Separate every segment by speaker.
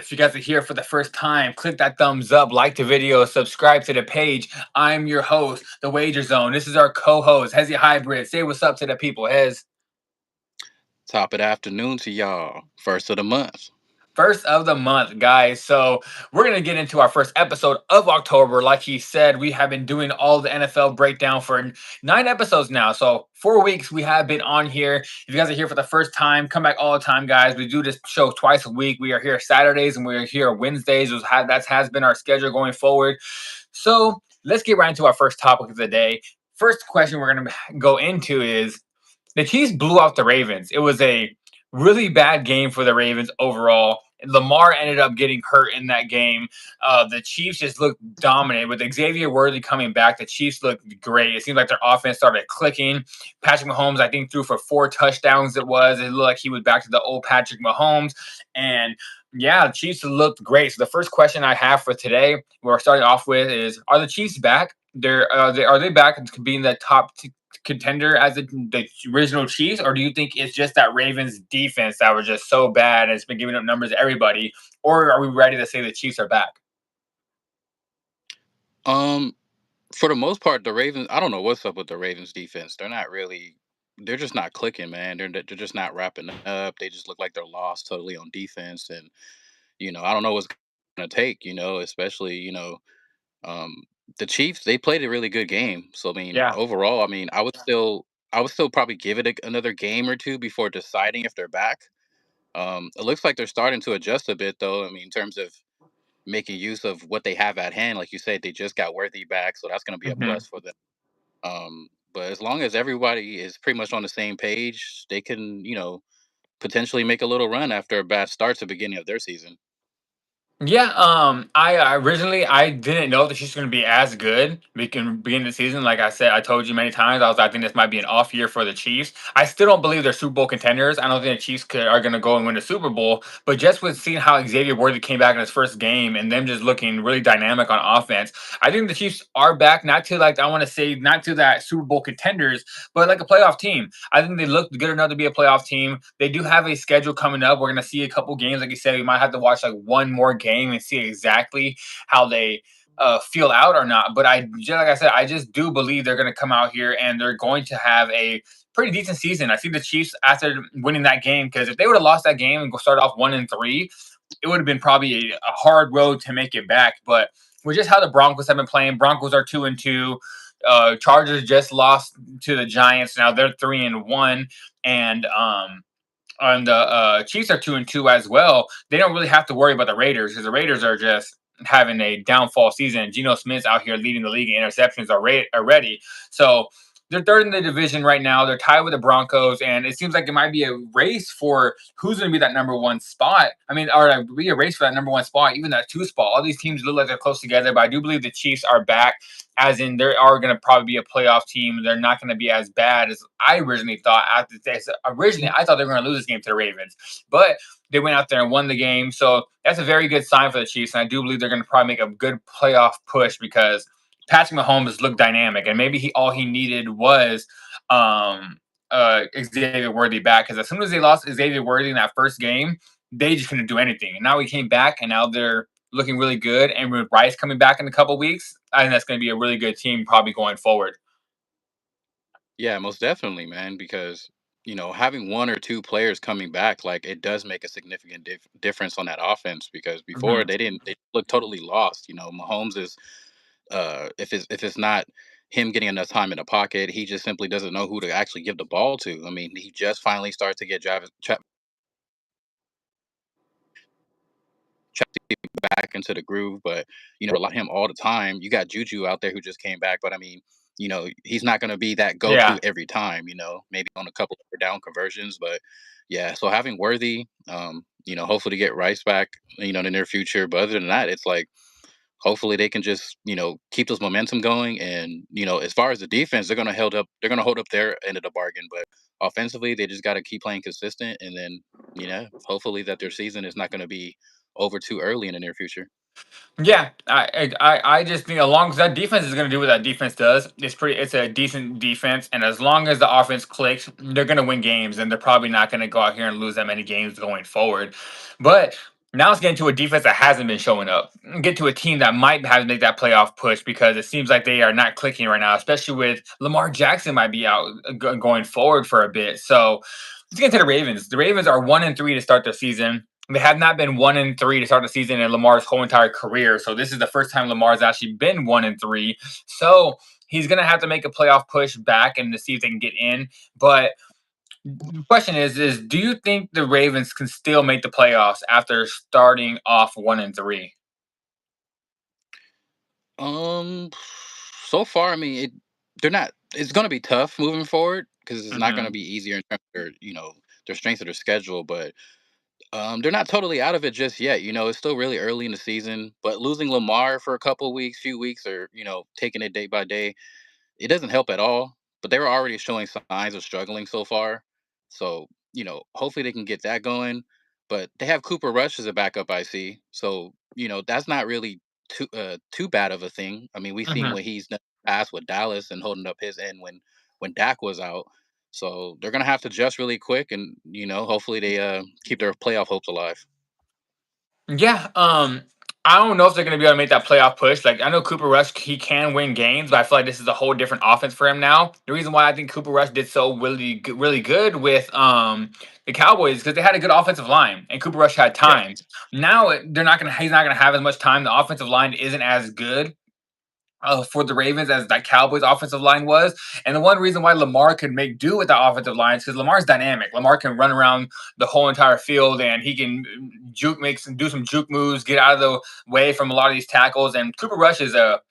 Speaker 1: If you guys are here for the first time, click that thumbs up, like the video, subscribe to the page. I'm your host, The Wager Zone. This is our co-host, Hezzy Hybrid. Say what's up to the people, Hez.
Speaker 2: Top of the afternoon to y'all. First of the month.
Speaker 1: First of the month, guys. So we're gonna get into our first episode of October. Like he said, we have been doing all the NFL breakdown for 9 episodes now. So 4 weeks we have been on here. If you guys are here for the first time, come back all the time, guys. We do this show twice a week. We are here Saturdays and we are here Wednesdays. That has been our schedule going forward. So let's get right into our first topic of the day. First question we're gonna go into is the Chiefs blew out the Ravens. It was a really bad game for the Ravens overall. Lamar ended up getting hurt in that game. The Chiefs just looked dominant with Xavier Worthy coming back. The Chiefs looked great. It seemed like their offense started clicking. Patrick Mahomes, I think, threw for 4 touchdowns. It looked like he was back to the old Patrick Mahomes. And yeah, the Chiefs looked great. So the first question I have for today, we're starting off with, is: Are the Chiefs back? Are they back to being the top contender as the original Chiefs, or do you think it's just that Ravens defense that was just so bad and it's been giving up numbers to everybody, or are we ready to say the Chiefs are back?
Speaker 2: Um, for the most part, the Ravens. I don't know what's up with the Ravens defense. They're not really. They're just not clicking, man. They're just not wrapping up. They just look like they're lost totally on defense, and I don't know what's gonna take. Especially um, the Chiefs. They played a really good game. So I mean,
Speaker 1: Yeah.
Speaker 2: overall, I mean, I would still probably give it another game or two before deciding if they're back. It looks like they're starting to adjust a bit, though. I mean, in terms of making use of what they have at hand. Like you said, they just got Worthy back, so that's going to be a
Speaker 1: Hmm.
Speaker 2: plus for them. But as long as everybody is pretty much on the same page, they can, potentially make a little run after a bad start to the beginning of their season.
Speaker 1: Yeah, I originally I didn't know that she's going to be as good. We can begin the season. Like I said, I told you many times. I think this might be an off year for the Chiefs. I still don't believe they're Super Bowl contenders. I don't think the Chiefs are going to go and win the Super Bowl. But just with seeing how Xavier Worthy came back in his first game and them just looking really dynamic on offense, I think the Chiefs are back. Not to like I want to say not to that Super Bowl contenders, but like a playoff team. I think they look good enough to be a playoff team. They do have a schedule coming up. We're going to see a couple games, like you said. We might have to watch like one more game and see exactly how they feel out or not. But like I said, I just do believe they're going to come out here and they're going to have a pretty decent season. I think the Chiefs, after winning that game, because if they would have lost that game and go start off 1-3, it would have been probably a hard road to make it back. But with just how the Broncos have been playing, Broncos are 2-2. Chargers just lost to the Giants. Now they're 3-1, and the Chiefs are 2-2 as well. They don't really have to worry about the Raiders because the Raiders are just having a downfall season. Geno Smith's out here leading the league in interceptions already. So they're third in the division right now. They're tied with the Broncos, and it seems like it might be a race for who's going to be that number one spot. I mean, or be a race for that number one spot, even that two spot. All these teams look like they're close together, but I do believe the Chiefs are back, as in they are going to probably be a playoff team. They're not going to be as bad as I originally thought. Originally, I thought they were going to lose this game to the Ravens, but they went out there and won the game. So that's a very good sign for the Chiefs, and I do believe they're going to probably make a good playoff push because Patrick Mahomes looked dynamic, and maybe all he needed was Xavier Worthy back. Because as soon as they lost Xavier Worthy in that first game, they just couldn't do anything. And now he came back, and now they're looking really good. And with Rice coming back in a couple weeks, I think that's going to be a really good team probably going forward.
Speaker 2: Yeah, most definitely, man. Because having one or two players coming back, like it does make a significant difference on that offense. Because before
Speaker 1: Mhm.
Speaker 2: they look totally lost. Mahomes is if it's not him getting enough time in the pocket, he just simply doesn't know who to actually give the ball to. I mean, he just finally starts to get back into the groove, but rely on him all the time. You got Juju out there who just came back, but I mean, he's not going to be that go-to
Speaker 1: Yeah.
Speaker 2: every time. Maybe on a couple of down conversions, but yeah. So having Worthy, hopefully to get Rice back, in the near future. But other than that, it's like hopefully they can just keep this momentum going. And as far as the defense, they're gonna hold up their end of the bargain. But offensively, they just got to keep playing consistent, and then hopefully that their season is not going to be over too early in the near future.
Speaker 1: Yeah, I just think as long as that defense is going to do what that defense does, it's a decent defense, and as long as the offense clicks, they're going to win games, and they're probably not going to go out here and lose that many games going forward. But Now let's get into a defense that hasn't been showing up. Get to a team that might have to make that playoff push because it seems like they are not clicking right now, especially with Lamar Jackson might be out going forward for a bit. So let's get into the Ravens. The Ravens are 1-3 to start the season. They have not been 1-3 to start the season in Lamar's whole entire career. So this is the first time Lamar's actually been 1-3. So he's gonna have to make a playoff push back and to see if they can get in. But the question is do you think the Ravens can still make the playoffs after starting off 1-3?
Speaker 2: Um, so far, I mean, they're not. It's going to be tough moving forward because it's not going to
Speaker 1: Hmm.
Speaker 2: be easier in terms of their, their strength of their schedule. But they're not totally out of it just yet. It's still really early in the season. But losing Lamar for a couple of weeks, few weeks, or taking it day by day, it doesn't help at all. But they were already showing signs of struggling so far. So, hopefully they can get that going. But they have Cooper Rush as a backup, I see. So, that's not really too bad of a thing. I mean, we've seen
Speaker 1: Hmm.
Speaker 2: what he's done in the past with Dallas and holding up his end when Dak was out. So they're gonna have to adjust really quick, and hopefully they keep their playoff hopes alive.
Speaker 1: Yeah, I don't know if they're going to be able to make that playoff push. Like I know Cooper Rush, he can win games, but I feel like this is a whole different offense for him now. The reason why I think Cooper Rush did so really good with the Cowboys because they had a good offensive line and Cooper Rush had
Speaker 2: Yeah.
Speaker 1: time. Now they're not going to he's not going to have as much time. The offensive line isn't as good for the Ravens as that Cowboys offensive line was. And the one reason why Lamar could make do with the offensive line is because Lamar's dynamic. Lamar can run around the whole entire field and he can juke, do some juke moves, get out of the way from a lot of these tackles. And Cooper Rush is a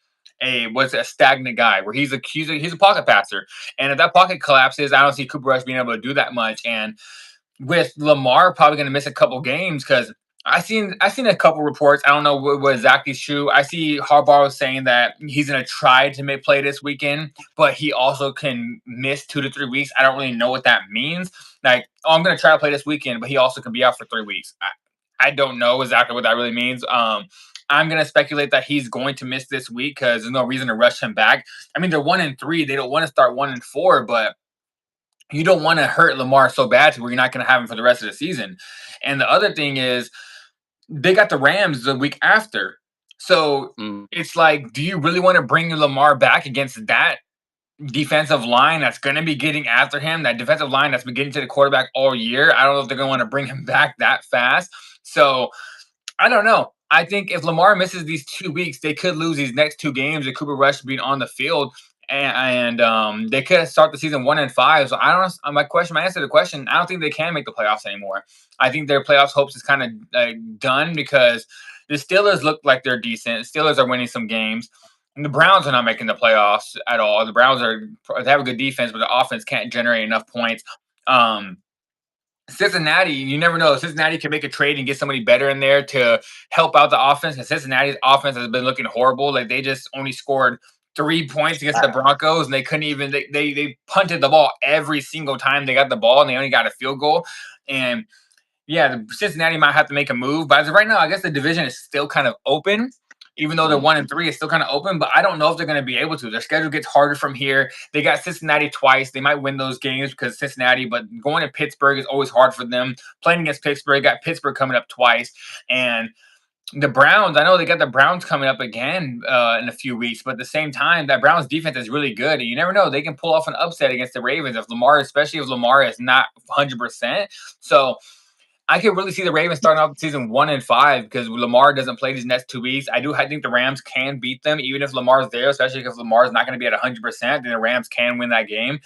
Speaker 1: stagnant guy where he's a pocket passer. And if that pocket collapses, I don't see Cooper Rush being able to do that much. And with Lamar probably going to miss a couple games because I seen a couple reports. I don't know what exactly is true. I see Harbaugh was saying that he's going to try to make play this weekend, but he also can miss 2 to 3 weeks. I don't really know what that means. Like, oh, I'm going to try to play this weekend, but he also can be out for 3 weeks. I don't know exactly what that really means. I'm gonna speculate that he's going to miss this week because there's no reason to rush him back. I mean, they're 1-3. They don't want to start 1-4, but you don't want to hurt Lamar so bad to where you're not going to have him for the rest of the season. And the other thing is, they got the Rams the week after. So
Speaker 2: Mm,
Speaker 1: it's like, do you really want to bring Lamar back against that defensive line that's going to be getting after him? That defensive line that's been getting to the quarterback all year. I don't know if they're going to want to bring him back that fast. So I don't know. I think if Lamar misses these 2 weeks, they could lose these next two games with Cooper Rush being on the field, and they could start the season 1-5. So I don't. My answer to the question, I don't think they can make the playoffs anymore. I think their playoffs hopes is kind of done because the Steelers look like they're decent. Steelers are winning some games. And the Browns are not making the playoffs at all. They have a good defense, but the offense can't generate enough points. Um, Cincinnati, you never know. Cincinnati can make a trade and get somebody better in there to help out the offense. And Cincinnati's offense has been looking horrible. Like they just only scored 3 points against the Broncos, and they couldn't even they punted the ball every single time they got the ball, and they only got a field goal. And yeah, the Cincinnati might have to make a move. But as of right now, I guess the division is still kind of open. Even though they're
Speaker 2: mm.
Speaker 1: 1-3, it's still kind of open. But I don't know if they're going to be able to. Their schedule gets harder from here. They got Cincinnati twice. They might win those games because Cincinnati, but going to Pittsburgh is always hard for them. Playing against Pittsburgh, got Pittsburgh coming up twice. And the Browns, I know they got the Browns coming up again in a few weeks, but at the same time, that Browns defense is really good. And you never know, they can pull off an upset against the Ravens if Lamar, especially if Lamar is not 100%. So I could really see the Ravens starting off the season 1-5 because Lamar doesn't play these next 2 weeks. I think the Rams can beat them even if Lamar's there, especially if Lamar's not going to be at 100%. Then the Rams can win that game.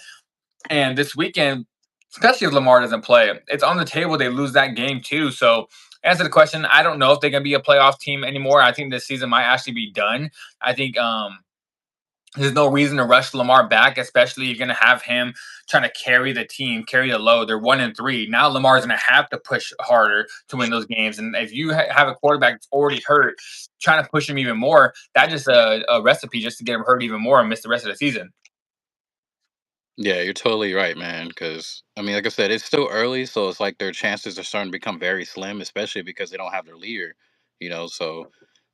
Speaker 1: And this weekend, especially if Lamar doesn't play, it's on the table. They lose that game too. So, answer the question, I don't know if they're going to be a playoff team anymore. I think this season might actually be done. I think there's no reason to rush Lamar back, especially you're going to have him trying to carry the team, carry the load. They're 1-3. Now Lamar's going to have to push harder to win those games. And if you have a quarterback that's already hurt, trying to push him even more, that's just a recipe just to get him hurt even more and miss the rest of the season.
Speaker 2: Yeah, you're totally right, man. Because I mean, like I said, it's still early, so it's like their chances are starting to become very slim, especially because they don't have their leader. So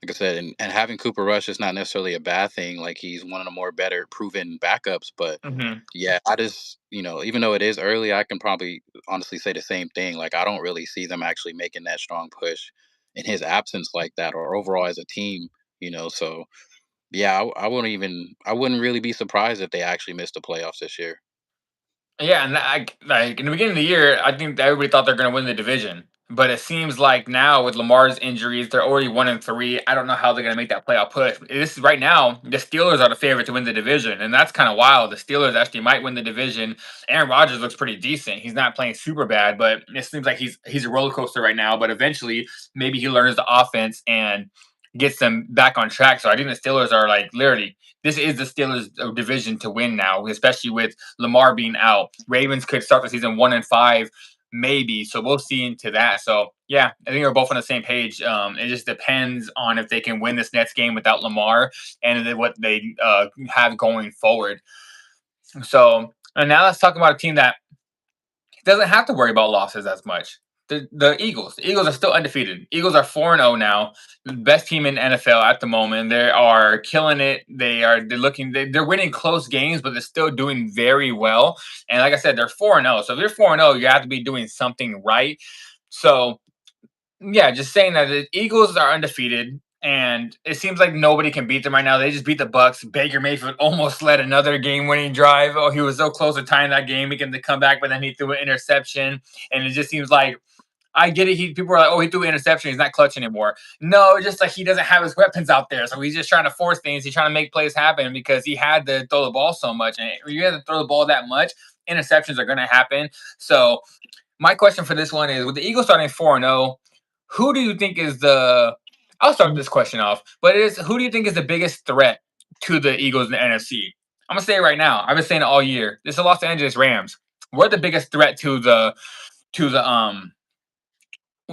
Speaker 2: like I said, and having Cooper Rush is not necessarily a bad thing. Like he's one of the more better proven backups. But
Speaker 1: Hmm.
Speaker 2: yeah, I just even though it is early, I can probably honestly say the same thing. Like I don't really see them actually making that strong push. in his absence like that, or overall as a team. So yeah, I wouldn't really be surprised if they actually missed the playoffs this year.
Speaker 1: Yeah, and like in the beginning of the year, I think that everybody thought they're going to win the division, but it seems like now with Lamar's injuries, they're already 1-3. I don't know how they're going to make that playoff push. This is right now. The Steelers are the favorite to win the division, and that's kind of wild. The Steelers actually might win the division. Aaron Rodgers looks pretty decent. He's not playing super bad, but it seems like he's a roller coaster right now. But eventually, maybe he learns the offense and gets them back on track. So I think the Steelers are like literally this is the Steelers division to win now, especially with Lamar being out. Ravens could start the season 1-5, maybe. So we'll see into that. So yeah, I think we're both on the same page. It just depends on if they can win this next game without Lamar and then what they have going forward. So and now let's talk about a team that doesn't have to worry about losses as much. The Eagles. The Eagles are still undefeated. Eagles are 4-0 now. The best team in NFL at the moment. They are killing it. They're winning close games, but they're still doing very well. And like I said, they're 4-0. So if you're 4-0, you have to be doing something right. So yeah, just saying that the Eagles are undefeated, and it seems like nobody can beat them right now. They just beat the Bucks. Baker Mayfield almost led another game-winning drive. Oh, he was so close to tying that game, making the comeback, but then he threw an interception. And it just seems like I get it. People are like, "Oh, he threw an interception. He's not clutch anymore." No, it's just like he doesn't have his weapons out there, so he's just trying to force things. He's trying to make plays happen because he had to throw the ball so much, and when you have to throw the ball that much, interceptions are going to happen. So my question for this one is: with the Eagles starting 4-0, who do you think is the? I'll start this question off, but it is who do you think is the biggest threat to the Eagles in the NFC? I'm gonna say it right now. I've been saying it all year. It's the Los Angeles Rams. We're the biggest threat to the I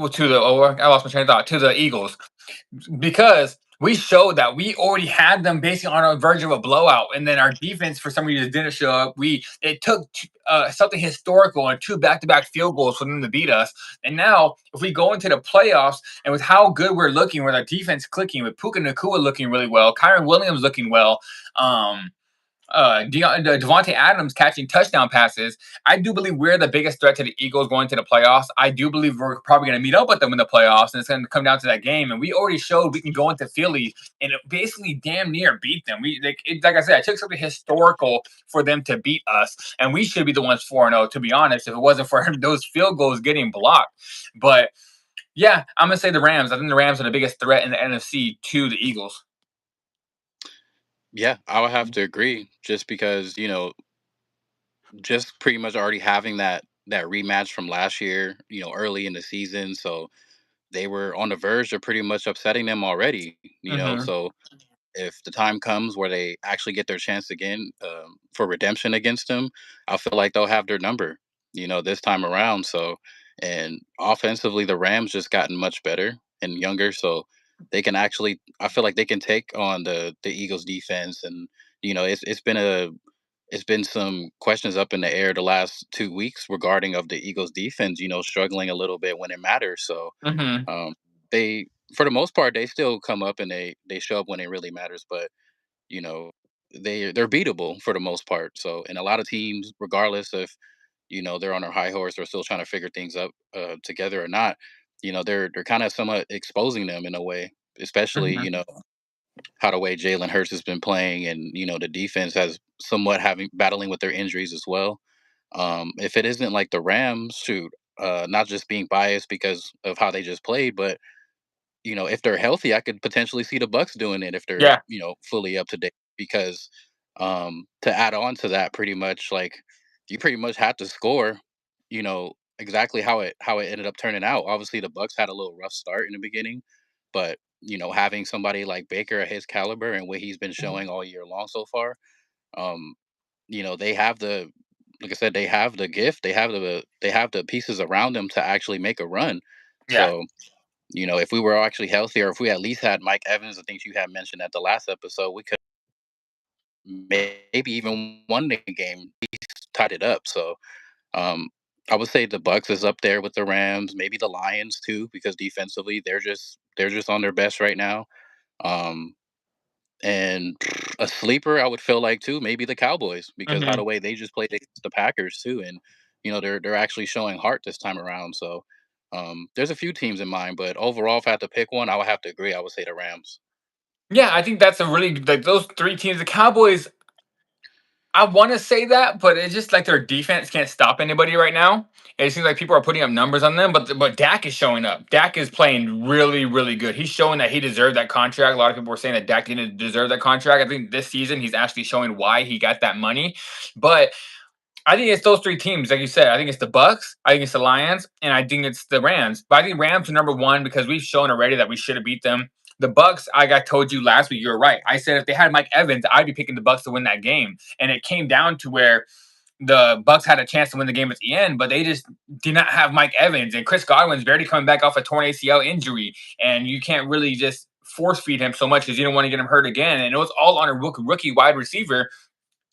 Speaker 1: lost my train of thought to the Eagles because we showed that we already had them basically on a verge of a blowout, and then our defense for some reason didn't show up. It took something historical and two back-to-back field goals for them to beat us. And now, if we go into the playoffs and with how good we're looking, with our defense clicking, with Puka Nakua looking really well, Kyron Williams looking well, um, Devontae Adams catching touchdown passes. I do believe we're the biggest threat to the Eagles going to the playoffs. I do believe we're probably going to meet up with them in the playoffs, and it's going to come down to that game. And we already showed we can go into Philly and basically damn near beat them. Like I said, it took something historical for them to beat us, and we should be the ones 4-0. To be honest, if it wasn't for those field goals getting blocked, but yeah, I'm gonna say the Rams. I think the Rams are the biggest threat in the NFC to the Eagles.
Speaker 2: Yeah, I would have to agree, just because just pretty much already having that rematch from last year, early in the season, so they were on the verge of pretty much upsetting them already.
Speaker 1: Hmm.
Speaker 2: So if the time comes where they actually get their chance again, for redemption against them, I feel like they'll have their number, this time around. So, and offensively, the Rams just gotten much better and younger, so they can actually. I feel like they can take on the Eagles defense, and it's been some questions up in the air the last 2 weeks regarding of the Eagles defense, struggling a little bit when it matters. So
Speaker 1: Hmm.
Speaker 2: um, they, for the most part, they still come up and they show up when it really matters. But you know, they're beatable for the most part. So, and a lot of teams, regardless if they're on their high horse or still trying to figure things up together or not, they're kind of somewhat exposing them in a way, especially
Speaker 1: Hmm.
Speaker 2: how the way Jalen Hurts has been playing, and the defense has somewhat having battling with their injuries as well. If it isn't like the Rams, shoot, not just being biased because of how they just played, but if they're healthy, I could potentially see the Bucks doing it if they're,
Speaker 1: Yeah.
Speaker 2: fully up to date. Because to add on to that, pretty much like you pretty much had to score, exactly how it ended up turning out. Obviously, the Bucks had a little rough start in the beginning, but having somebody like Baker at his caliber and what he's been showing all year long so far, um, they have like I said, they have the gift, they have the pieces around them to actually make a run.
Speaker 1: Yeah.
Speaker 2: So if we were all actually healthy, or if we at least had Mike Evans, I think you had mentioned at the last episode, we could maybe even won the game, tied it up. So um, I would say the Bucks is up there with the Rams, maybe the Lions too, because defensively they're just on their best right now. Um, and a sleeper, I would feel like too, maybe the Cowboys, because how
Speaker 1: Hmm.
Speaker 2: the way they just played against the Packers too, and they're actually showing heart this time around. So There's a few teams in mind, but overall, if I had to pick one, I would have to agree. I would say the Rams.
Speaker 1: Yeah, I think that's a really like those three teams. The Cowboys, I want to say that, but it's just like their defense can't stop anybody right now. It seems like people are putting up numbers on them, but Dak is showing up. Dak is playing really, really good. He's showing that he deserved that contract. A lot of people were saying that Dak didn't deserve that contract. I think this season he's actually showing why he got that money. But I think it's those three teams, like you said. I think it's the Bucks, I think it's the Lions, and I think it's the Rams. But I think Rams are number one because we've shown already that we should have beat them. The Bucks, I got told you last week. You're right. I said if they had Mike Evans, I'd be picking the Bucks to win that game, and it came down to where the Bucks had a chance to win the game at the end, but they just did not have Mike Evans, and Chris Godwin's barely coming back off a torn ACL injury, and you can't really just force feed him so much because you don't want to get him hurt again. And it was all on a rookie wide receiver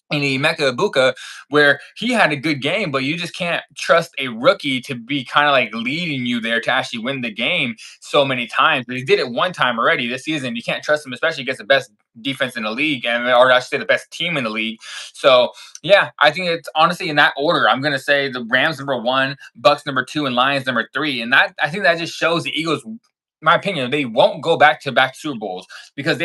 Speaker 1: in Emeka Ibuka, where he had a good game, but you just can't trust a rookie to be kind of like leading you there to actually win the game so many times. But he did it one time already this season. You can't trust him, especially against the best defense in the league, and or I should say the best team in the league. So yeah, I think it's honestly in that order. I'm gonna say the Rams number one, Bucks number two, and Lions number three. And that I think that just shows the Eagles, my opinion, they won't go back to back Super Bowls because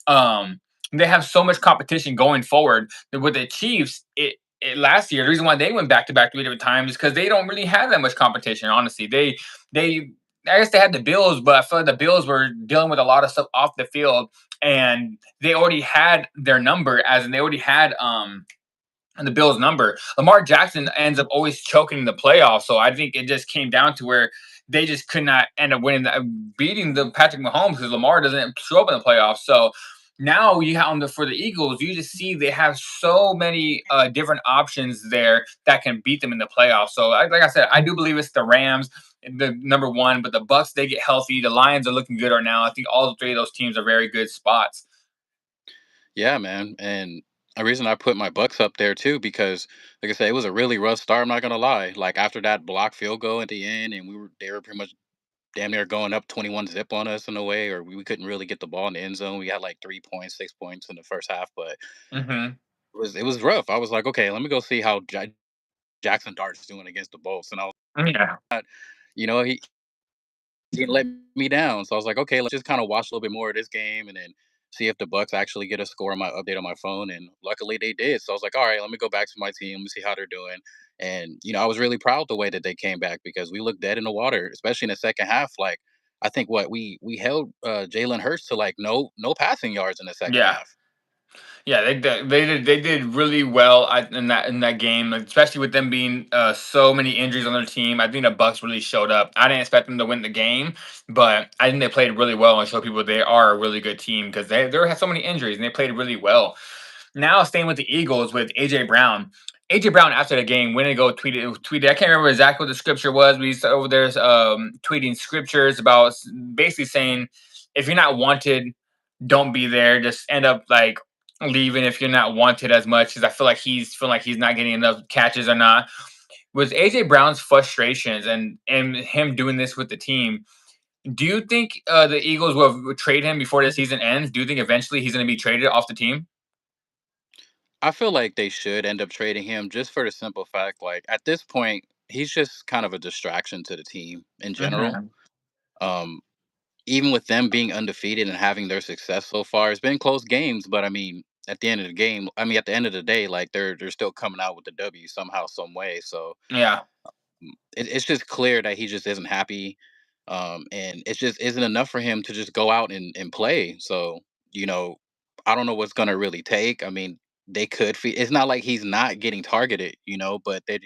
Speaker 1: um they have so much competition going forward. With the Chiefs, it last year, the reason why they went back to back 3 different times is because they don't really have that much competition. Honestly, they I guess they had the Bills, but I feel like the Bills were dealing with a lot of stuff off the field, and they already had their number, as in they already had and the Bills' number. Lamar Jackson ends up always choking the playoffs, so I think it just came down to where they just could not end up winning, beating the Patrick Mahomes because Lamar doesn't show up in the playoffs. So now you have for the Eagles, you just see they have so many different options there that can beat them in the playoffs. So like I said, I do believe it's the Rams, the number one, but the Bucks, they get healthy. The Lions are looking good right now. I think all three of those teams are very good spots.
Speaker 2: Yeah, man. And a reason I put my Bucks up there too, because like I said, it was a really rough start. I'm not gonna lie. Like after that block field goal at the end, and they were pretty much damn near going up 21 zip on us in a way, or we couldn't really get the ball in the end zone. We had like 3 points, 6 points in the first half, but
Speaker 1: Hmm.
Speaker 2: it was rough. I was like, okay, let me go see how Jackson Dart's doing against the Bolts, and I was,
Speaker 1: Yeah.
Speaker 2: you know, he didn't let me down. So I was like, okay, let's just kind of watch a little bit more of this game and then see if the Bucks actually get a score on my update on my phone. And luckily they did. So I was like, all right, let me go back to my team, let me see how they're doing. And I was really proud the way that they came back because we looked dead in the water, especially in the second half. Like I think what we held Jalen Hurts to like no passing yards in the second
Speaker 1: Yeah.
Speaker 2: half.
Speaker 1: Yeah, they did really well in that game, especially with them being so many injuries on their team. I think the Bucks really showed up. I didn't expect them to win the game, but I think they played really well and showed people they are a really good team because they had so many injuries and they played really well. Now staying with the Eagles with AJ Brown. AJ Brown after the game went and go tweeted. I can't remember exactly what the scripture was, but he's over there tweeting scriptures about basically saying if you're not wanted, don't be there. Just end up like leaving if you're not wanted as much. Because I feel like he's feeling like he's not getting enough catches or not. With AJ Brown's frustrations and him doing this with the team, do you think the Eagles will trade him before the season ends? Do you think eventually he's going to be traded off the team?
Speaker 2: I feel like they should end up trading him just for the simple fact, like at this point, he's just kind of a distraction to the team in general.
Speaker 1: Hmm.
Speaker 2: Um, Even with them being undefeated and having their success so far, it's been close games. But I mean, at the end of the game, I mean, at the end of the day, like they're still coming out with the W somehow, some way. So
Speaker 1: Yeah.
Speaker 2: it's just clear that he just isn't happy, and it just isn't enough for him to just go out and play. So you know, I don't know what's gonna really take. I mean, they could. It's not like he's not getting targeted, but that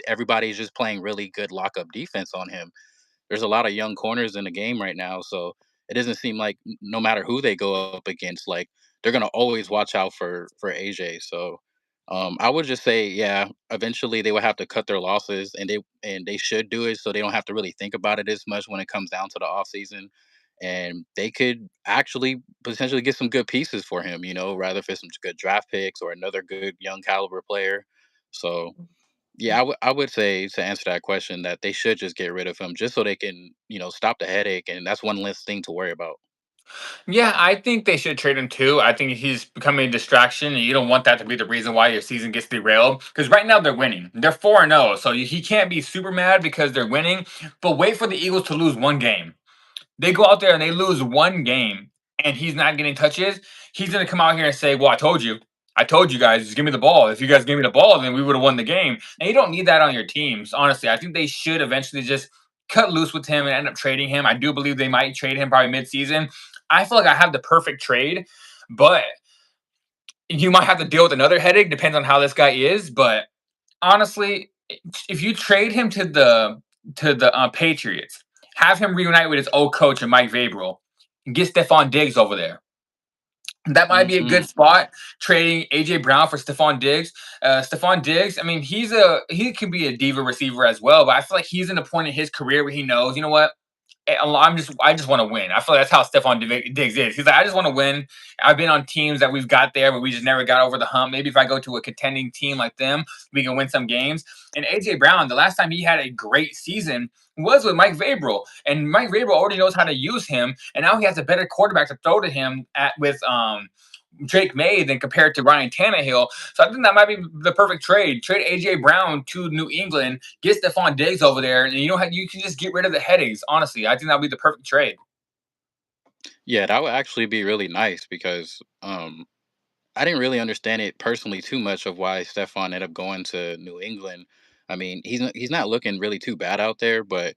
Speaker 2: everybody's just playing really good lockup defense on him. There's a lot of young corners in the game right now, so it doesn't seem like no matter who they go up against, like they're gonna always watch out for AJ. So I would just say, yeah, eventually they would have to cut their losses, and they should do it so they don't have to really think about it as much when it comes down to the off season. And they could actually potentially get some good pieces for him, rather for some good draft picks or another good young caliber player. So yeah, I would say to answer that question that they should just get rid of him just so they can, stop the headache, and that's one less thing to worry about.
Speaker 1: Yeah, I think they should trade him too. I think he's becoming a distraction, and you don't want that to be the reason why your season gets derailed. Because right now they're winning; they're 4-0, so he can't be super mad because they're winning. But wait for the Eagles to lose one game. They go out there and they lose one game, and he's not getting touches. He's gonna come out here and say, "Well, I told you." I told you guys, just give me the ball. If you guys gave me the ball, then we would have won the game. And you don't need that on your teams. Honestly, I think they should eventually just cut loose with him and end up trading him. I do believe they might trade him probably mid-season. I feel like I have the perfect trade, but you might have to deal with another headache. Depends on how this guy is. But honestly, if you trade him to the Patriots, have him reunite with his old coach and Mike Vrabel, and get Stephon Diggs over there. That might be a
Speaker 2: Hmm.
Speaker 1: good spot. Trading AJ Brown for Stephon Diggs. Stephon Diggs, I mean, he can be a diva receiver as well, but I feel like he's in a point in his career where he knows, you know what, I just want to win. I feel like that's how Stephon Diggs is. He's like, I just want to win. I've been on teams that we've got there, but we just never got over the hump. Maybe if I go to a contending team like them, we can win some games. And AJ Brown, the last time he had a great season was with Mike Vrabel, and Mike Vrabel already knows how to use him. And now he has a better quarterback to throw to him at with Drake May than compared to Ryan Tannehill. So I think that might be the perfect trade. Trade AJ Brown to New England, get Stephon Diggs over there, and you can just get rid of the headaches. Honestly, I think that would be the perfect trade.
Speaker 2: Yeah, that would actually be really nice because I didn't really understand it personally too much of why Stefan ended up going to New England. I mean, he's not looking really too bad out there, but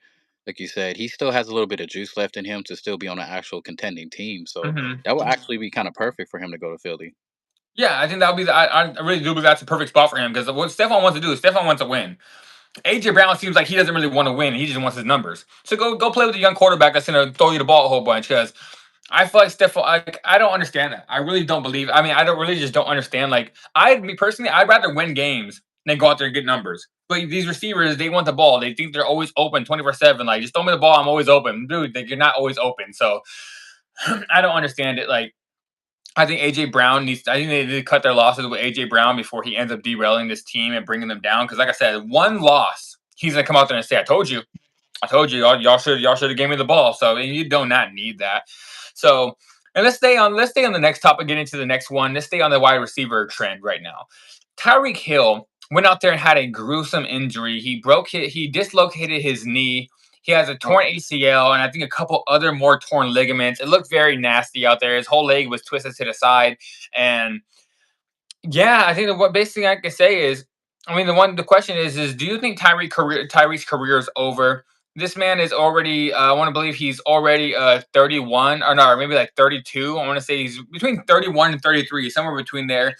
Speaker 2: like you said, he still has a little bit of juice left in him to still be on an actual contending team. So
Speaker 1: Hmm.
Speaker 2: that would actually be kind of perfect for him to go to Philly.
Speaker 1: Yeah, I think that would be I really do believe that's a perfect spot for him because what Stephon wants to do is Stephon wants to win. AJ Brown seems like he doesn't really want to win. He just wants his numbers. So go play with a young quarterback that's gonna throw you the ball a whole bunch. Because I feel like Stephon, I don't understand that. I really don't believe. I mean, I don't really just don't understand. Like me personally, I'd rather win games than go out there and get numbers. But these receivers, they want the ball. They think they're always open 24/7. Like just throw me the ball, I'm always open, dude. Like you're not always open. So I don't understand it. Like I think AJ Brown needs. I think they need to cut their losses with AJ Brown before he ends up derailing this team and bringing them down. Because, like I said, one loss, he's gonna come out there and say, "I told you, I told you, y'all should have gave me the ball." So you do not need that. So, and let's stay on the next topic. Get into the next one. Let's stay on the wide receiver trend right now. Tyreek Hill went out there and had a gruesome injury. He dislocated his knee. He has a
Speaker 2: Oh,
Speaker 1: torn ACL and I think a couple other more torn ligaments. It looked very nasty out there. His whole leg was twisted to the side. And yeah, I think what basic thing I can say is, I mean, the question is do you think Tyreek's career is over? This man is already, I want to believe he's already 31 or no, maybe like 32. I want to say he's between 31 and 33, somewhere between there.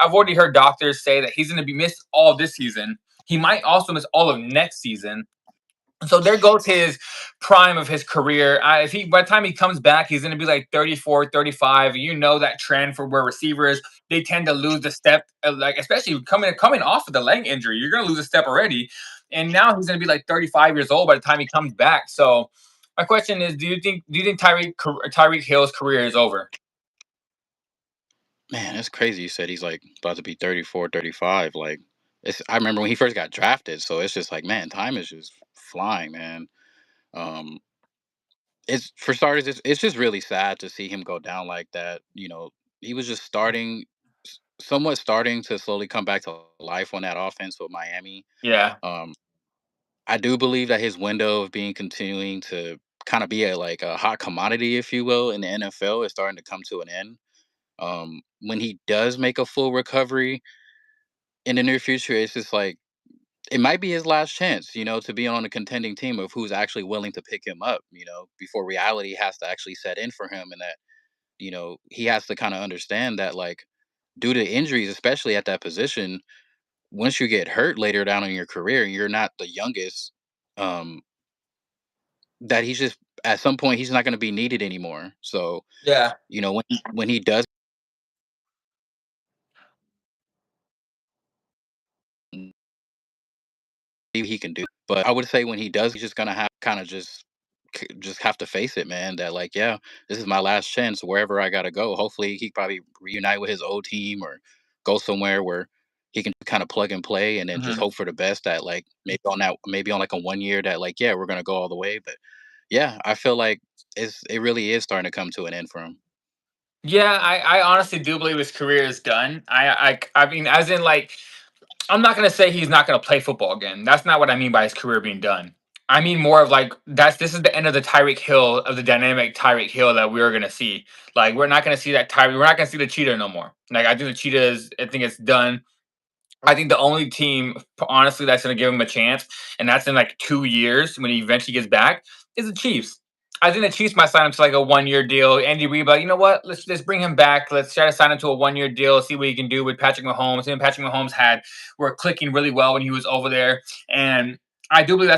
Speaker 1: I've already heard doctors say that he's going to be missed all this season. He might also miss all of next season. So there goes his prime of his career. If he by the time he comes back, he's going to be like 34, 35. You know that trend for where receivers they tend to lose the step, like especially coming off of the leg injury. You're going to lose a step already, and now he's going to be like 35 years old by the time he comes back. So my question is, do you think Tyreek Hill's career is over?
Speaker 2: man, that's crazy. You said he's like about to be 34, 35. Like, I remember when he first got drafted. So it's just like, man, time is just flying, man. Um, it's for starters, it's just really sad to see him go down like that. He was just somewhat starting to slowly come back to life on that offense with Miami.
Speaker 1: Yeah,
Speaker 2: Um, I do believe that his window of being continuing to kind of be a hot commodity, if you will, in the NFL is starting to come to an end. When he does make a full recovery in the near future, it's just like it might be his last chance, to be on a contending team of who's actually willing to pick him up, before reality has to actually set in for him and that, he has to kind of understand that like due to injuries, especially at that position, once you get hurt later down in your career, you're not the youngest. Um, that he's just at some point he's not going to be needed anymore. So,
Speaker 1: yeah.
Speaker 2: when he does, he can do. But I would say when he does, he's just gonna have kind of just have to face it, man. That like, yeah, this is my last chance wherever I gotta go. Hopefully, he probably reunite with his old team or go somewhere where he can kind of plug and play, and then just
Speaker 1: Mhm.
Speaker 2: hope for the best. That like maybe on like a 1 year that like yeah we're gonna go all the way. But yeah, I feel like it really is starting to come to an end for him.
Speaker 1: Yeah, I honestly do believe his career is done. I mean, as in like, I'm not gonna say he's not gonna play football again. That's not what I mean by his career being done. I mean more of like this is the end of the Tyreek Hill of the dynamic Tyreek Hill that we are gonna see. Like we're not gonna see that Tyreek. We're not gonna see the cheetah no more. Like I think the cheetah is. I think it's done. I think the only team, honestly, that's going to give him a chance, and that's in like 2 years when he eventually gets back, is the Chiefs. I think the Chiefs might sign him to like a 1 year deal. Andy Reid, like, you know what? Let's bring him back. Let's try to sign him to a 1 year deal. See what he can do with Patrick Mahomes. Him and Patrick Mahomes were clicking really well when he was over there, and I do believe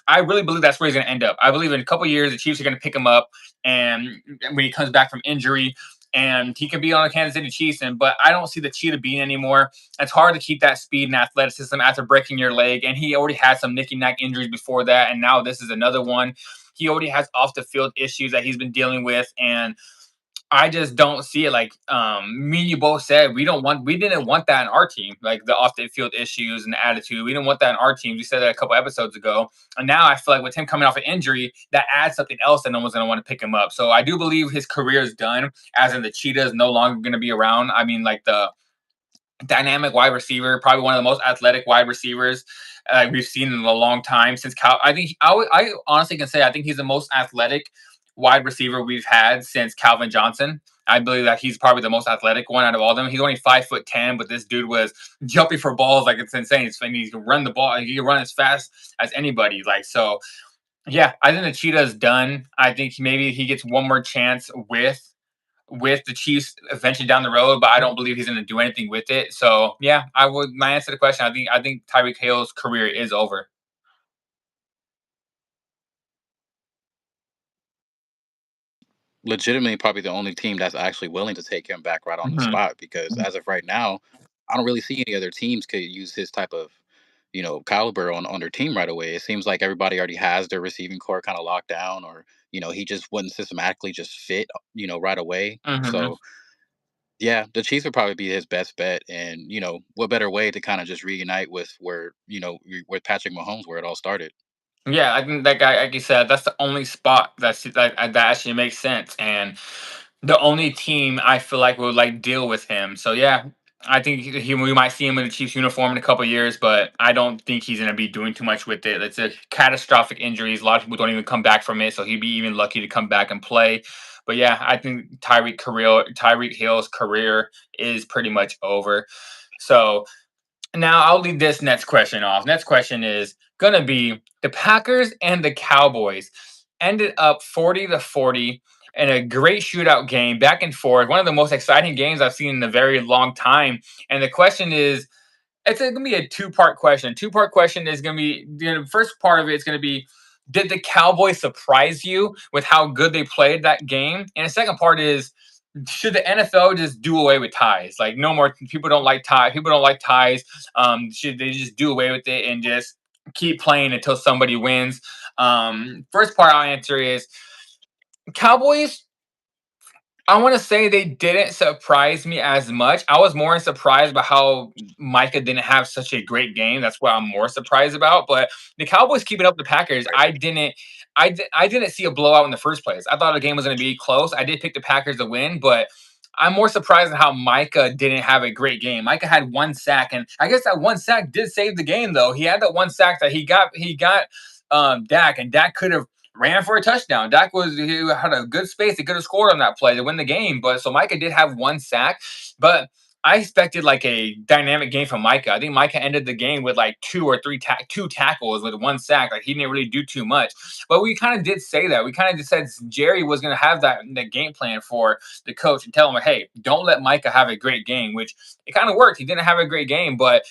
Speaker 1: I really believe that's where he's going to end up. I believe in a couple years the Chiefs are going to pick him up, and when he comes back from injury, and he could be on the Kansas City Chiefs. And but I don't see the cheetah being anymore. It's hard to keep that speed and athleticism after breaking your leg. And he already had some nicky knack injuries before that. And now this is another one. He already has off the field issues that he's been dealing with. And I just don't see it. Like me and you both said, we didn't want that in our team, like the off the field issues and the attitude. We didn't want that in our team. We said that a couple episodes ago. And now I feel like with him coming off an injury, that adds something else that no one's gonna want to pick him up. So I do believe his career is done, as in the cheetah is no longer gonna be around. I mean, like the dynamic wide receiver, probably one of the most athletic wide receivers we've seen in a long time since Cal. I think I honestly can say I think he's the most athletic wide receiver we've had since Calvin Johnson. I believe that he's probably the most athletic one out of all of them. He's only 5'10", but this dude was jumping for balls like it's insane. He can run the ball. He can run as fast as anybody. Like so, yeah. I think the cheetah is done. I think maybe he gets one more chance with the Chiefs eventually down the road, but I don't believe he's going to do anything with it. So yeah, I would. My answer to the question, I think Tyreek Hill's career is over.
Speaker 2: Legitimately, probably the only team that's actually willing to take him back right on the
Speaker 1: Mhm.
Speaker 2: spot because as of right now, I don't really see any other teams could use his type of caliber on their team right away. It seems like everybody already has their receiving core kind of locked down, or he just wouldn't systematically just fit right away.
Speaker 1: Mhm.
Speaker 2: So yeah, the Chiefs would probably be his best bet, and what better way to kind of just reunite with where with Patrick Mahomes where it all started.
Speaker 1: Yeah, I think that guy, like you said, that's the only spot that actually makes sense, and the only team I feel like would like deal with him. So yeah, I think we might see him in the Chiefs uniform in a couple years, but I don't think he's going to be doing too much with it. It's a catastrophic injuries. A lot of people don't even come back from it, so he'd be even lucky to come back and play. But yeah, I think Tyreek Hill's career is pretty much over. So now I'll leave this next question off. Next question is gonna be the Packers and the Cowboys ended up 40-40 in a great shootout game, back and forth. One of the most exciting games I've seen in a very long time. And the question is, it's gonna be a two-part question. Two-part question is gonna be the first part of it is gonna be, did the Cowboys surprise you with how good they played that game? And the second part is, should the NFL just do away with ties? Like no more people don't like ties. People don't like ties. Should they just do away with it and just keep playing until somebody wins? First part I'll answer is Cowboys. I want to say they didn't surprise me as much. I was more surprised by how Micah didn't have such a great game. That's what I'm more surprised about. But the Cowboys keeping up the Packers, I didn't see a blowout in the first place. I thought the game was going to be close. I did pick the Packers to win, but I'm more surprised at how Micah didn't have a great game. Micah had one sack, and I guess that one sack did save the game. Though he had that one sack that he got Dak, and Dak could have ran for a touchdown. He had a good space. He could have scored on that play to win the game. But so Micah did have one sack, but I expected like a dynamic game from Micah. I think Micah ended the game with like two tackles with one sack. Like he didn't really do too much. But we kind of did say that. We kind of just said Jerry was going to have the game plan for the coach and tell him, like, hey, don't let Micah have a great game, which it kind of worked. He didn't have a great game, but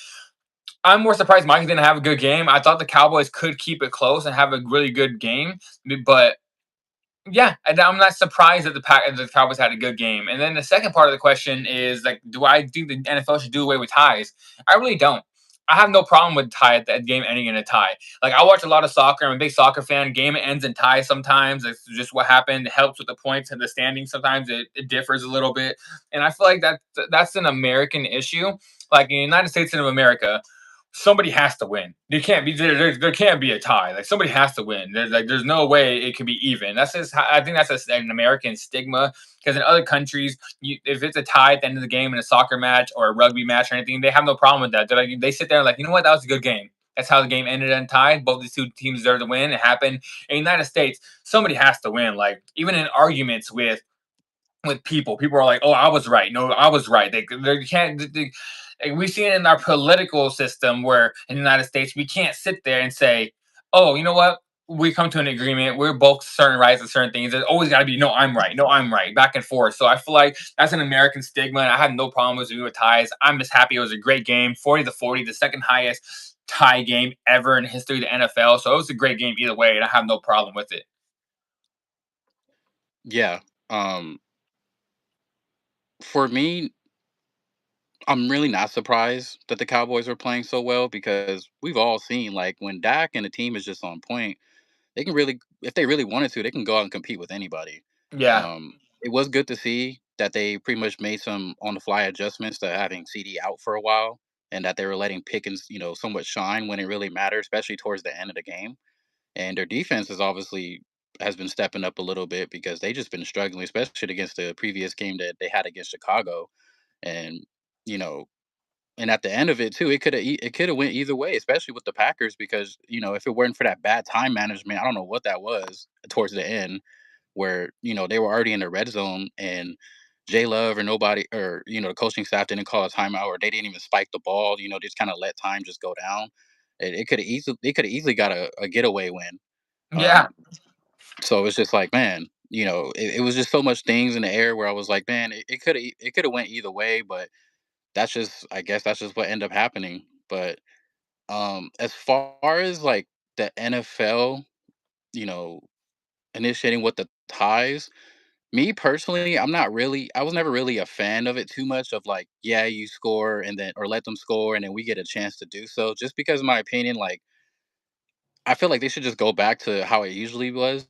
Speaker 1: I'm more surprised Micah didn't have a good game. I thought the Cowboys could keep it close and have a really good game, but yeah, and I'm not surprised that the Cowboys had a good game. And then the second part of the question is like, do I think the NFL should do away with ties? I really don't. I have no problem with that game ending in a tie. Like I watch a lot of soccer. I'm a big soccer fan. Game ends in ties sometimes. It's just what happened. It helps with the points and the standing. Sometimes it differs a little bit. And I feel like that's an American issue. Like in the United States of America, somebody has to win. There can't be a tie. Like somebody has to win. There's no way it can be even. That's just I think that's an American stigma because in other countries, if it's a tie at the end of the game in a soccer match or a rugby match or anything, they have no problem with that. They sit there like, you know what, that was a good game. That's how the game ended untied. Both these two teams deserve to win. It happened in the United States. Somebody has to win. Like even in arguments with people are like, "Oh, I was right. No, I was right." They can't. Like, we see it in our political system where in the United States we can't sit there and say, "Oh, you know what? We come to an agreement. We're both certain rights and certain things." There's always got to be, "No, I'm right. No, I'm right." Back and forth. So I feel like that's an American stigma, and I have no problem with ties. I'm just happy it was a great game, 40-40, the second highest tie game ever in the history of the NFL. So it was a great game either way, and I have no problem with it.
Speaker 2: Yeah. Um, for me, I'm really not surprised that the Cowboys are playing so well because we've all seen like when Dak and the team is just on point, they can really, if they really wanted to, they can go out and compete with anybody.
Speaker 1: Yeah,
Speaker 2: It was good to see that they pretty much made some on the fly adjustments to having CD out for a while, and that they were letting Pickens, somewhat shine when it really mattered, especially towards the end of the game. And their defense is obviously has been stepping up a little bit because they just been struggling, especially against the previous game that they had against Chicago. And you know, and at the end of it too, it could have went either way, especially with the Packers because if it weren't for that bad time management, I don't know what that was towards the end where they were already in the red zone and Jay Love or nobody or the coaching staff didn't call a timeout or they didn't even spike the ball, just kind of let time just go down. It could have easily got a getaway win.
Speaker 1: yeah.
Speaker 2: Um, so it's just like, man, it was just so much things in the air where I was like, man, it could have went either way, but that's just I guess that's just what ended up happening. But as far as like the NFL, you know, initiating with the ties, me personally, I was never really a fan of it too much of like, yeah, you score and then or let them score and then we get a chance to do so. Just because in my opinion, like I feel like they should just go back to how it usually was,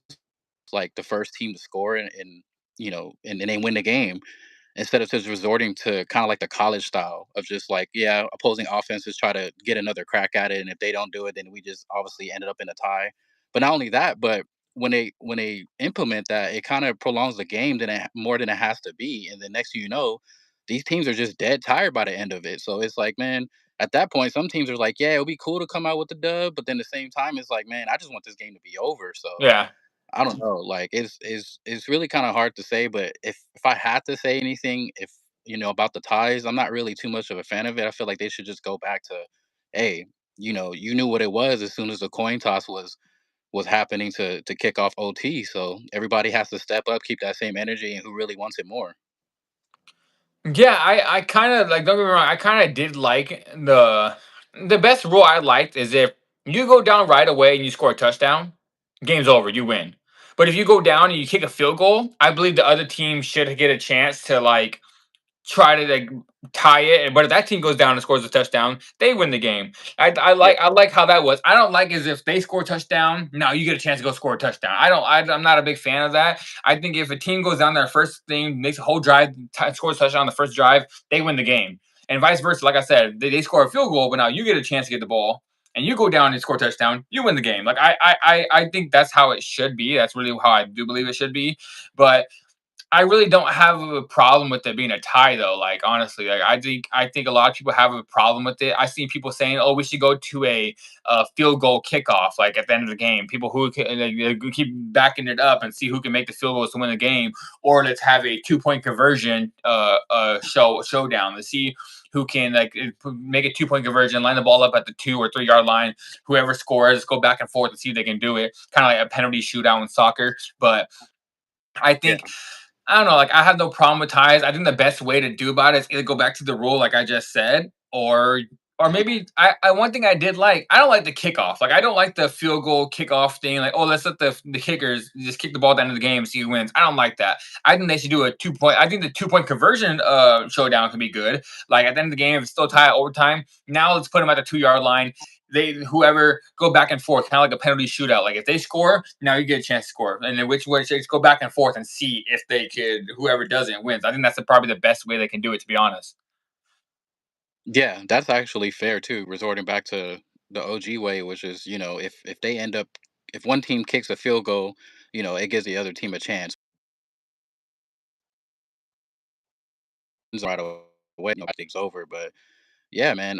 Speaker 2: like the first team to score and they win the game instead of just resorting to kind of like the college style of just like, yeah, opposing offenses try to get another crack at it, and if they don't do it, then we just obviously ended up in a tie. But not only that, but when they implement that, it kind of prolongs the game more than it has to be, and the next thing you know, these teams are just dead tired by the end of it. So it's like, man, at that point, some teams are like, yeah, it'll be cool to come out with the dub, but then at the same time, it's like, man, I just want this game to be over. So
Speaker 1: Yeah.
Speaker 2: I don't know. Like it's really kind of hard to say, but if I had to say anything, if about the ties, I'm not really too much of a fan of it. I feel like they should just go back to, hey, you knew what it was as soon as the coin toss was happening to kick off OT. So everybody has to step up, keep that same energy, and who really wants it more.
Speaker 1: Yeah, I kind of like, don't get me wrong, I kind of did like the best rule I liked is if you go down right away and you score a touchdown, game's over, you win. But if you go down and you kick a field goal, I believe the other team should get a chance to like try to like tie it. But if that team goes down and scores a touchdown, they win the game.
Speaker 2: Yeah,
Speaker 1: I like how that was. I don't like is if they score a touchdown, now you get a chance to go score a touchdown. I'm not a big fan of that. I think if a team goes down there first thing, makes a whole drive, scores a touchdown on the first drive, they win the game. And vice versa. Like I said, they score a field goal, but now you get a chance to get the ball. And you go down and score a touchdown, you win the game. Like I think that's how it should be. That's really how I do believe it should be. But I really don't have a problem with it being a tie though. Like honestly, like I think a lot of people have a problem with it. I've seen people saying, "Oh, we should go to a field goal kickoff like at the end of the game." People who can, like, they keep backing it up and see who can make the field goals to win the game, or let's have a 2 point conversion showdown to see who can like make a 2 point conversion, line the ball up at the 2 or 3 yard line. Whoever scores, go back and forth and see if they can do it. Kind of like a penalty shootout in soccer, but I
Speaker 2: yeah,
Speaker 1: think I don't know. Like I have no problem with ties. I think the best way to do about it is either go back to the rule, like I just said, or maybe I one thing I did like. I don't like the kickoff. Like I don't like the field goal kickoff thing. Like, oh, let's let the kickers just kick the ball at the end of the game and see who wins. I don't like that. I think they should do a 2 point. I think the 2 point conversion showdown can be good. Like at the end of the game, if it's still tied at overtime, now let's put them at the 2 yard line. They whoever go back and forth, kind of like a penalty shootout. Like if they score, now you get a chance to score, and then which way just go back and forth and see if they could. Whoever doesn't wins. I think that's probably the best way they can do it. To be honest.
Speaker 2: Yeah, that's actually fair too. Resorting back to the OG way, which is, if they end up, if one team kicks a field goal, it gives the other team a chance right away. Things over. But yeah, man,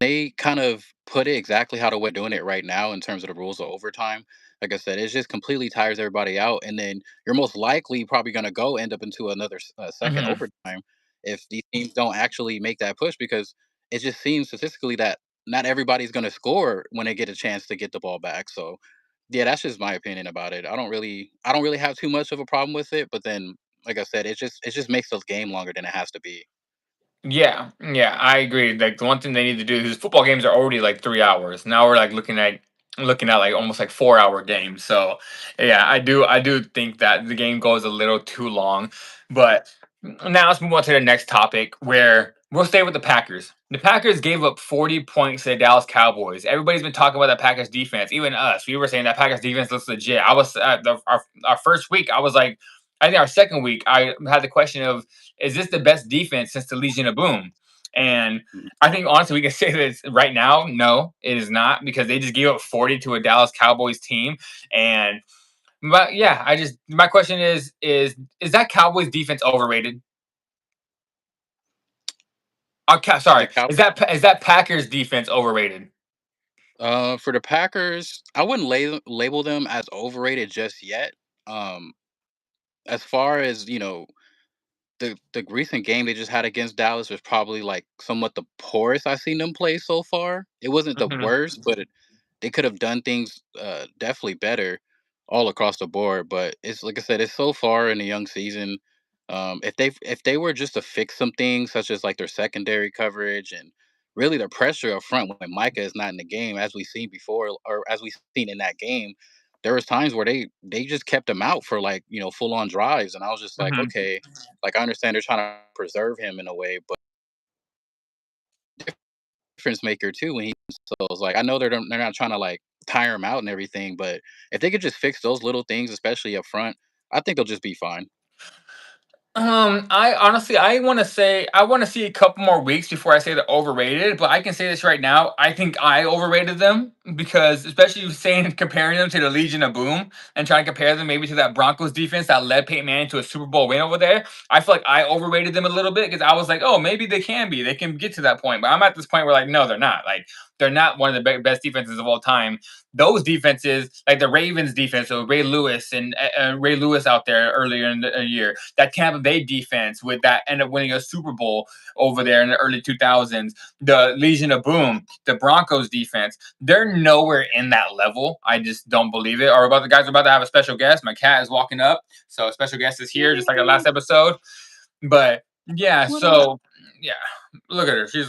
Speaker 2: they kind of put it exactly how the way doing it right now in terms of the rules of overtime. Like I said, it just completely tires everybody out, and then you're most likely probably going to go end up into another second
Speaker 1: Hmm.
Speaker 2: overtime if these teams don't actually make that push because it just seems statistically that not everybody's going to score when they get a chance to get the ball back. So, yeah, that's just my opinion about it. I don't really have too much of a problem with it, but then, like I said, it just makes the game longer than it has to be.
Speaker 1: Yeah, yeah, I agree. Like the one thing they need to do is football games are already like 3 hours. Now we're like looking at like almost like 4 hour games. So yeah, I do think that the game goes a little too long. But now let's move on to the next topic where we'll stay with the Packers. The Packers gave up 40 points to the Dallas Cowboys. Everybody's been talking about that Packers defense, even us. We were saying that Packers defense looks legit. I was our first week. I was like, I think our second week, I had the question of, is this the best defense since the Legion of Boom? And I think honestly we can say that right now, no, it is not because they just gave up 40 to a Dallas Cowboys team. And but yeah, I just my question is that Cowboys defense overrated?
Speaker 2: The
Speaker 1: Sorry,
Speaker 2: Cow
Speaker 1: is that Packers defense overrated?
Speaker 2: For the Packers, I wouldn't label them as overrated just yet. Um, as far as the recent game they just had against Dallas was probably like somewhat the poorest I've seen them play so far. It wasn't the
Speaker 1: Hmm.
Speaker 2: worst, but they could have done things definitely better all across the board. But it's like I said, it's so far in the young season. If they were just to fix some things, such as like their secondary coverage and really the pressure up front when Micah is not in the game, as we've seen before, or as we've seen in that game, there was times where they just kept him out for like full on drives, and I was just like,
Speaker 1: Hmm.
Speaker 2: okay, like I understand they're trying to preserve him in a way, but difference maker too when he so it's like I know they're not trying to like tire him out and everything, but if they could just fix those little things, especially up front, I think they'll just be fine.
Speaker 1: I honestly, I want to see a couple more weeks before I say they're overrated. But I can say this right now. I think I overrated them because, especially saying comparing them to the Legion of Boom and trying to compare them maybe to that Broncos defense that led Peyton Manning to a Super Bowl win over there. I feel like I overrated them a little bit because I was like, oh, maybe they can get to that point. But I'm at this point where like, no, they're not. Like they're not one of the best defenses of all time. Those defenses, like the Ravens defense, so Ray Lewis and Ray Lewis out there earlier in the year, that Tampa Bay defense with that ended up winning a Super Bowl over there in the early 2000s, the Legion of Boom, the Broncos defense, they're nowhere in that level. I just don't believe it. Or about the guys are about to have a special guest. My cat is walking up, so a special guest is here, just like the last episode. But yeah,
Speaker 2: What up?
Speaker 1: so yeah, look at her. She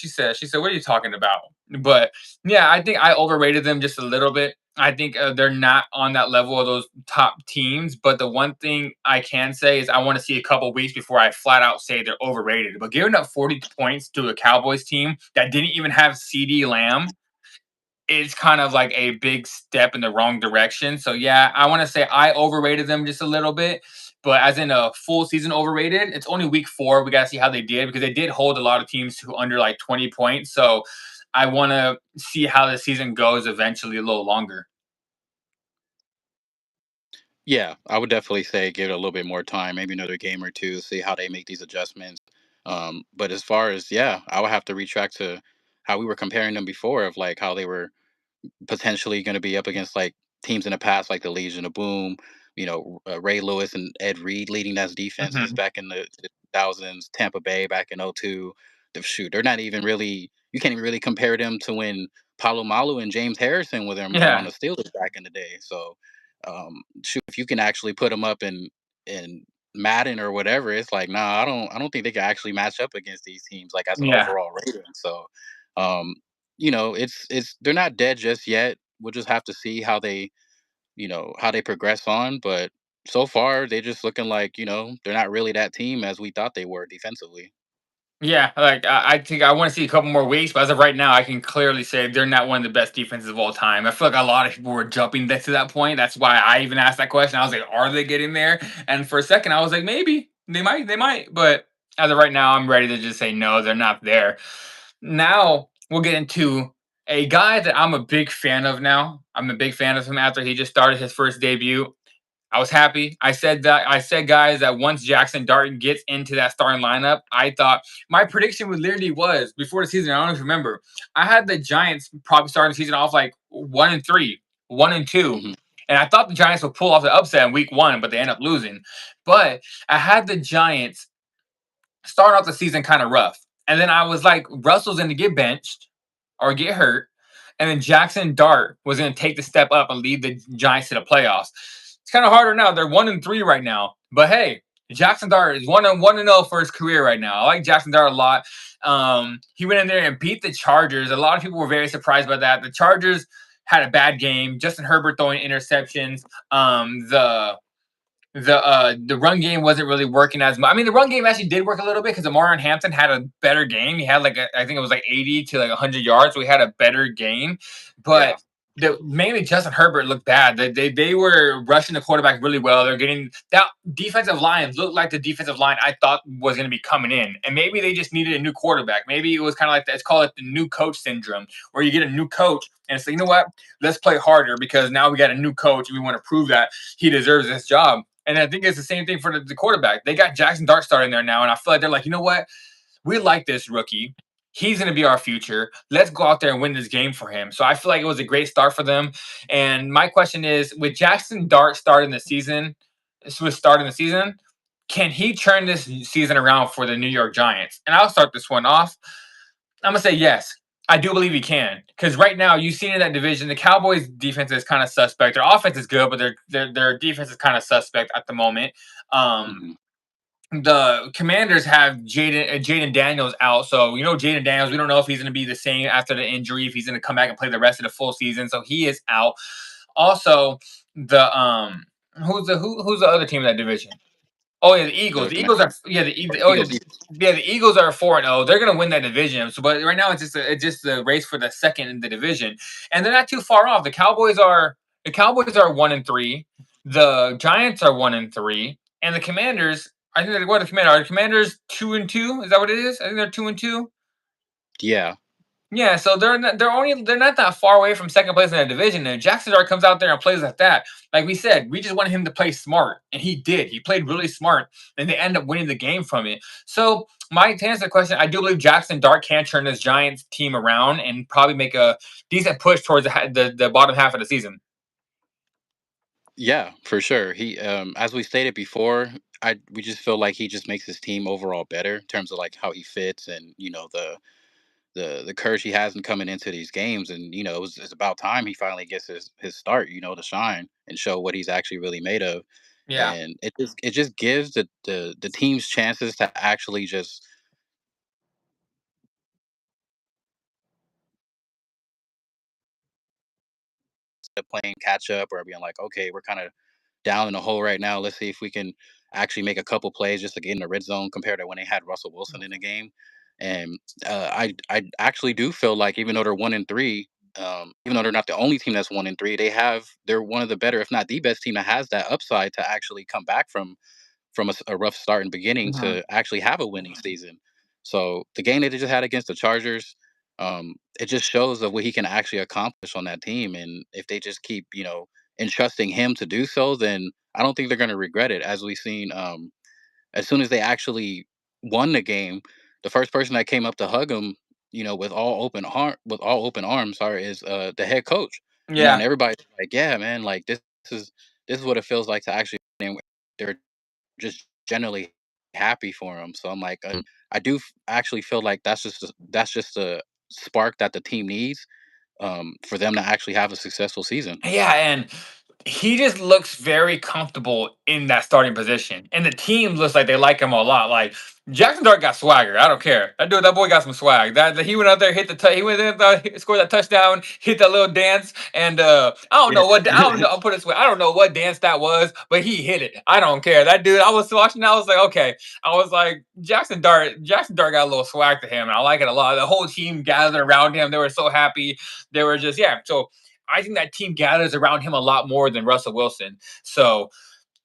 Speaker 1: said, what are you talking about? But yeah, I think I overrated them just a little bit. I think they're not on that level of those top teams. But the one thing I can say is I want to see a couple weeks before I flat out say they're overrated. But giving up 40 points to a Cowboys team that didn't even have CD Lamb is kind of like a big step in the wrong direction. So yeah, I want to say I overrated them just a little bit, but as in a full season overrated, it's only week 4. We got to see how they did because they did hold a lot of teams to under like 20 points. So I want to see how the season goes eventually a little longer.
Speaker 2: Yeah, I would definitely say give it a little bit more time, maybe another game or two, see how they make these adjustments. But as far as yeah, I would have to retract to how we were comparing them before of like how they were potentially going to be up against like teams in the past, like the Legion of Boom, Ray Lewis and Ed Reed leading those defenses
Speaker 1: Hmm.
Speaker 2: back in the thousands, Tampa Bay back in '02. Shoot, they're not even really. You can't even really compare them to when Palomalu and James Harrison were them on
Speaker 1: Yeah.
Speaker 2: the Steelers back in the day. So, shoot, if you can actually put them up in Madden or whatever, it's like, nah, I don't think they can actually match up against these teams like as an
Speaker 1: Yeah.
Speaker 2: overall rating. So, um, it's they're not dead just yet. We'll just have to see how they progress on. But so far, they're just looking like they're not really that team as we thought they were defensively.
Speaker 1: Yeah, like I think I want to see a couple more weeks, but as of right now, I can clearly say they're not one of the best defenses of all time. I feel like a lot of people were jumping to that point. That's why I even asked that question. I was like, "Are they getting there?" And for a second, I was like, "Maybe they might, but." As of right now, I'm ready to just say no, they're not there. Now we'll get into a guy that I'm a big fan of now. I'm a big fan of him after he just started his first debut. I was happy. I said, guys, that once Jackson Dart gets into that starting lineup, I thought my prediction was literally was before the season. I don't know if you remember. I had the Giants probably starting the season off like 1-3, 1-2.
Speaker 2: Hmm.
Speaker 1: And I thought the Giants would pull off the upset in week one, but they end up losing. But I had the Giants starting off the season kind of rough. And then I was like, Russell's going to get benched or get hurt. And then Jackson Dart was going to take the step up and lead the Giants to the playoffs. It's kind of harder now. They're 1-3 right now. But hey, Jackson Dart is 1-0 for his career right now. I like Jackson Dart a lot. He went in there and beat the Chargers. A lot of people were very surprised by that. The Chargers had a bad game. Justin Herbert throwing interceptions. The run game wasn't really working as much. I mean, the run game actually did work a little bit because Amarian Hampton had a better game. He had I think it was like 80 to like 100 yards, so he had a better game.
Speaker 2: Yeah.
Speaker 1: But mainly Justin Herbert looked bad. They were rushing the quarterback really well. They're getting that defensive line looked like the defensive line I thought was going to be coming in, and maybe they just needed a new quarterback. Maybe it was kind of like that. It's called the new coach syndrome, where you get a new coach and say, you know what, let's play harder because now we got a new coach and we want to prove that he deserves this job. And I think it's the same thing for the quarterback. They got Jackson Dart starting there now, and I feel like they're like, you know what? We like this rookie. He's going to be our future. Let's go out there and win this game for him. So I feel like it was a great start for them. And my question is, with Jackson Dart starting the season, can he turn this season around for the New York Giants? And I'll start this one off. I'm gonna say yes. I do believe he can because right now you've seen in that division the Cowboys' defense is kind of suspect. Their offense is good, but their defense is kind of suspect at the moment. Um,
Speaker 2: Hmm.
Speaker 1: the Commanders have Jaden Daniels out, so Jaden Daniels. We don't know if he's going to be the same after the injury, if he's going to come back and play the rest of the full season. So he is out. Also, the who's the other team in that division? Oh yeah, the Eagles.
Speaker 2: The
Speaker 1: The
Speaker 2: command
Speaker 1: Eagles are
Speaker 2: or
Speaker 1: oh yeah,
Speaker 2: Eagles.
Speaker 1: the Eagles are 4-0. They're gonna win that division. So, but right now it's just the race for the second in the division, and they're not too far off. The Cowboys are 1-3. The Giants are 1-3, and the Commanders. I think they're what the Commanders are. The Commanders 2-2. Is that what it is? I think they're 2-2.
Speaker 2: Yeah.
Speaker 1: Yeah, so they're not that far away from second place in the division. And Jackson Dart comes out there and plays like that. Like we said, we just wanted him to play smart, and he did. He played really smart, and they end up winning the game from it. So, to answer the question, I do believe Jackson Dart can turn this Giants team around and probably make a decent push towards the bottom half of the season.
Speaker 2: Yeah, for sure. He, as we stated before, we just feel like he just makes his team overall better in terms of like how he fits and the courage he has in coming into these games. And it's about time he finally gets his start. To shine and show what he's actually really made of.
Speaker 1: Yeah.
Speaker 2: And it just gives the team's chances to actually just playing catch up or being like, okay, we're kind of down in the hole right now. Let's see if we can actually make a couple plays just to get in the red zone compared to when they had Russell Wilson in the game. And I actually do feel like even though they're 1-3, even though they're not the only team that's 1-3, they're one of the better, if not the best team that has that upside to actually come back from a rough start and beginning
Speaker 1: Mhm.
Speaker 2: to actually have a winning season. So the game that they just had against the Chargers, it just shows of what he can actually accomplish on that team. And if they just keep, entrusting him to do so, then I don't think they're going to regret it. As we've seen, as soon as they actually won the game, the first person that came up to hug him, with all open arms, sorry, is the head coach. And
Speaker 1: Yeah.
Speaker 2: everybody's like, yeah, man, like is this is what it feels like to actually. And they're just generally happy for him. So I'm like, I do actually feel like that's just a spark that the team needs for them to actually have a successful season.
Speaker 1: Yeah, and he just looks very comfortable in that starting position. And the team looks like they like him a lot. Like Jackson Dart got swagger. I don't care. That boy got some swag. That he went out there, he went in, scored that touchdown, hit that little dance, and I don't know. I'll put it this way. I don't know what dance that was, but he hit it. I don't care. That dude. I was watching. I was like, okay. I was like, Jackson Dart got a little swag to him, and I like it a lot. The whole team gathered around him. They were so happy. They were just, yeah. So I think that team gathers around him a lot more than Russell Wilson. So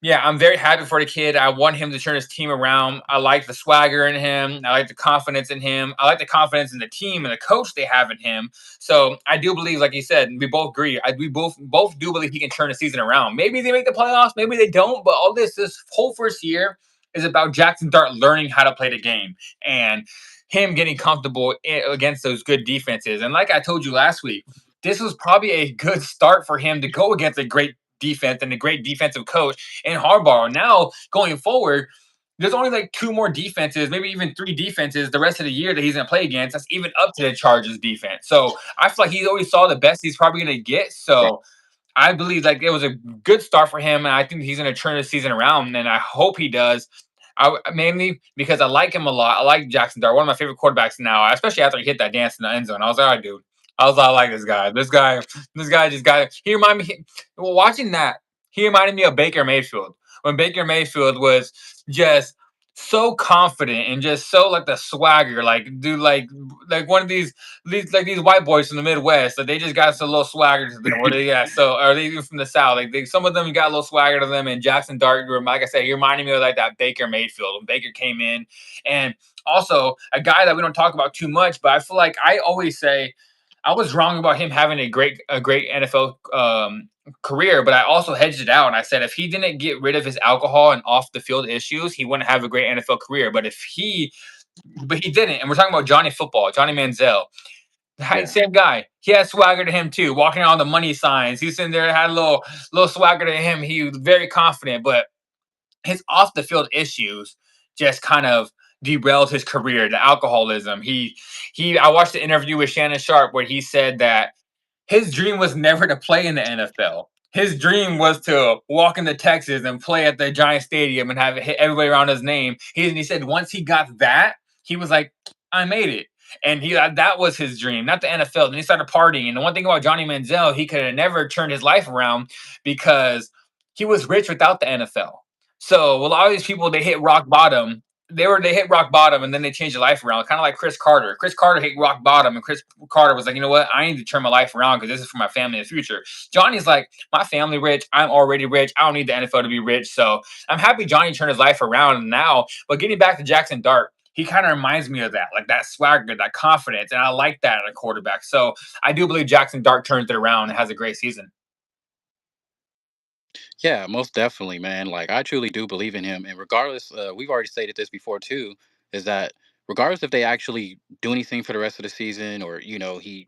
Speaker 1: Yeah, I'm very happy for the kid. I want him to turn his team around. I like the swagger in him. I like the confidence in him. I like the confidence in the team and the coach they have in him. So I do believe, like you said, we both agree. We both do believe he can turn the season around. Maybe they make the playoffs, maybe they don't. But all this whole first year is about Jackson Dart learning how to play the game and him getting comfortable against those good defenses. And like I told you last week, this was probably a good start for him to go against a great defense and a great defensive coach in Harbaugh. Now going forward, there's only like two more defenses, maybe even three defenses the rest of the year that he's gonna play against. That's even up to the Chargers defense. So I feel like he always saw the best he's probably gonna get.
Speaker 2: Right.
Speaker 1: So I believe like it was a good start for him, and I think he's going to turn the season around, and I hope he does. Mainly because I like him a lot. I like Jackson Dart, one of my favorite quarterbacks now, especially after he hit that dance in the end zone. I was like, all right, dude. I like this guy. This guy just got. He reminded me. Well, watching that, he reminded me of Baker Mayfield when Baker Mayfield was just so confident and just so like the swagger, like dude, like one of these white boys from the Midwest, like they just got some little swagger to them. What they got? So are they even from the South? Like some of them got a little swagger to them. And Jackson Dart, like I said, he reminded me of like that Baker Mayfield when Baker came in, and also a guy that we don't talk about too much, but I feel like I always say I was wrong about him having a great NFL career, but I also hedged it out and I said if he didn't get rid of his alcohol and off the field issues, he wouldn't have a great NFL career. But he didn't. And we're talking about Johnny Football, Johnny Manziel.
Speaker 2: Yeah.
Speaker 1: Same guy. He had swagger to him too. Walking around the money signs. He's sitting there, had a little swagger to him. He was very confident, but his off the field issues just kind of derailed his career. The alcoholism. He. I watched the interview with Shannon Sharp where he said that his dream was never to play in the NFL. His dream was to walk into Texas and play at the Giant Stadium and have it hit everybody around his name. He said once he got that, he was like, I made it. And that was his dream, not the NFL. Then he started partying. And the one thing about Johnny Manziel, he could have never turned his life around because he was rich without the NFL. So a lot of these people they hit rock bottom. They hit rock bottom and then they changed their life around, kind of like Chris Carter. Chris Carter hit rock bottom, and Chris Carter was like, you know what, I need to turn my life around because this is for my family in the future. Johnny's like, my family rich, I'm already rich. I don't need the NFL to be rich. So I'm happy Johnny turned his life around now. But getting back to Jackson Dart, he kind of reminds me of that, like that swagger, that confidence, and I like that in a quarterback. So I do believe Jackson Dart turns it around and has a great season.
Speaker 2: Yeah, most definitely, man. Like I truly do believe in him, and regardless, we've already stated this before too, is that regardless if they actually do anything for the rest of the season, or he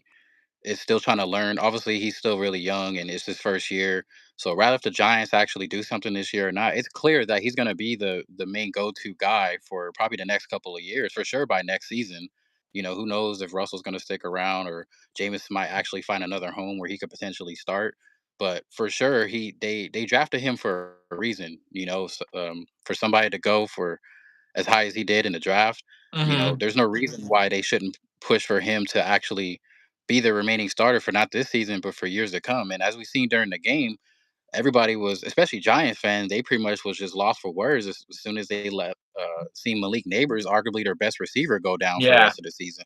Speaker 2: is still trying to learn. Obviously, he's still really young and it's his first year. So rather if the Giants actually do something this year or not, it's clear that he's going to be the main go-to guy for probably the next couple of years, for sure by next season. Who knows if Russell's going to stick around or Jameis might actually find another home where he could potentially start. But for sure, they drafted him for a reason. For somebody to go for as high as he did in the draft,
Speaker 1: Mm-hmm.
Speaker 2: there's no reason why they shouldn't push for him to actually be the remaining starter for not this season, but for years to come. And as we seen during the game, everybody was, especially Giants fans, they pretty much was just lost for words as soon as they let see Malik Neighbors, arguably their best receiver, go down for the
Speaker 1: Yeah.
Speaker 2: rest of the season.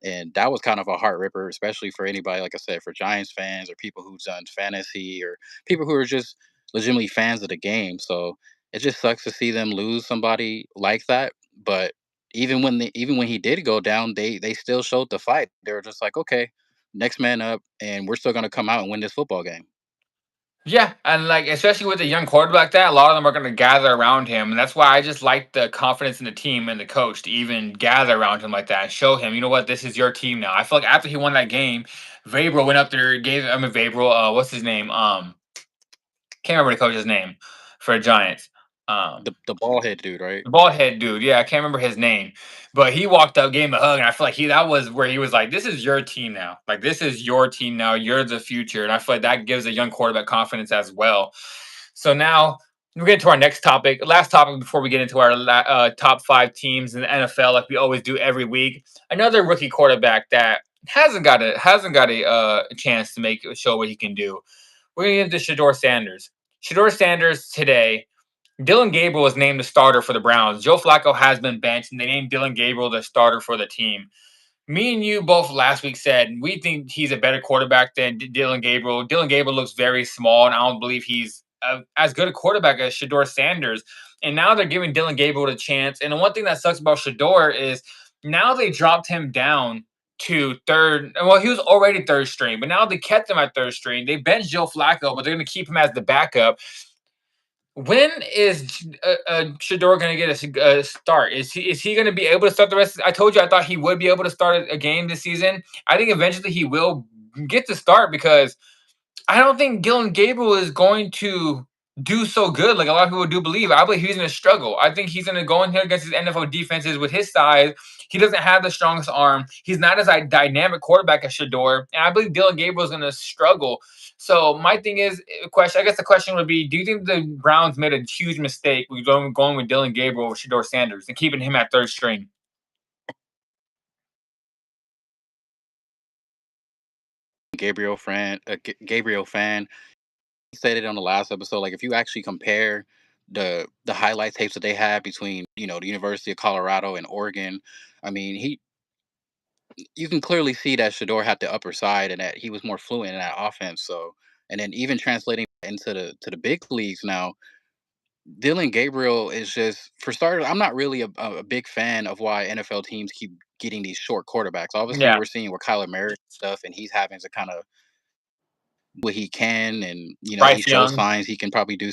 Speaker 2: And that was kind of a heart ripper, especially for anybody, like I said, for Giants fans or people who've done fantasy or people who are just legitimately fans of the game. So it just sucks to see them lose somebody like that. But even when he did go down, they still showed the fight. They were just like, okay, next man up, and we're still gonna come out and win this football game.
Speaker 1: Yeah, and like especially with a young quarterback like that, a lot of them are going to gather around him, and that's why I just like the confidence in the team and the coach to even gather around him like that and show him, you know what, this is your team now. I feel like after he won that game, Vrabel went up there, gave I mean Vrabel, what's his name? Can't remember the coach's name for the Giants. Um,
Speaker 2: The ball head dude, right?
Speaker 1: the bald head dude, yeah, I can't remember his name, but he walked up, gave him a hug, and I feel like that was where he was like, "This is your team now. Like this is your team now. You're the future." And I feel like that gives a young quarterback confidence as well. So now we're getting to our next topic, last topic before we get into our top five teams in the NFL, like we always do every week. Another rookie quarterback that hasn't got a chance to show what he can do. We're gonna get into Shador Sanders. Shador Sanders today. Dylan Gabriel was named the starter for the Browns. Joe Flacco has been benched, and they named Dylan Gabriel the starter for the team. Me and you both last week said we think he's a better quarterback than Dylan Gabriel. Dylan Gabriel looks very small, and I don't believe he's as good a quarterback as Shador Sanders. And now they're giving Dylan Gabriel a chance. And the one thing that sucks about Shador is now they dropped him down to third. Well, he was already third string, but now they kept him at third string. They benched Joe Flacco, but they're going to keep him as the backup. When is Shador going to get a start? Is he going to be able to start the rest? I told you I thought he would be able to start a game this season. I think eventually he will get to start because I don't think Dylan Gabriel is going to do so good like a lot of people do believe. I believe he's going to struggle. I think he's going to go in here against his NFL defenses with his size. He doesn't have the strongest arm. He's not as a dynamic quarterback as Shador, and I believe Dylan Gabriel is going to struggle. So my thing is, question. I guess the question would be: do you think the Browns made a huge mistake with going with Dylan Gabriel over Shador Sanders and keeping him at third string?
Speaker 2: Gabriel fan said it on the last episode. Like if you actually compare the highlight tapes that they had between the University of Colorado and Oregon, I mean he you can clearly see that Shador had the upper side and that he was more fluent in that offense. So and then even translating into the big leagues now, Dylan Gabriel is just for starters. I'm not really a big fan of why NFL teams keep getting these short quarterbacks. Obviously,
Speaker 1: Yeah,
Speaker 2: we're seeing with Kyler Murray stuff, and he's having to kind of what he can, and he
Speaker 1: Bryce
Speaker 2: shows
Speaker 1: Young.
Speaker 2: signs he can probably do.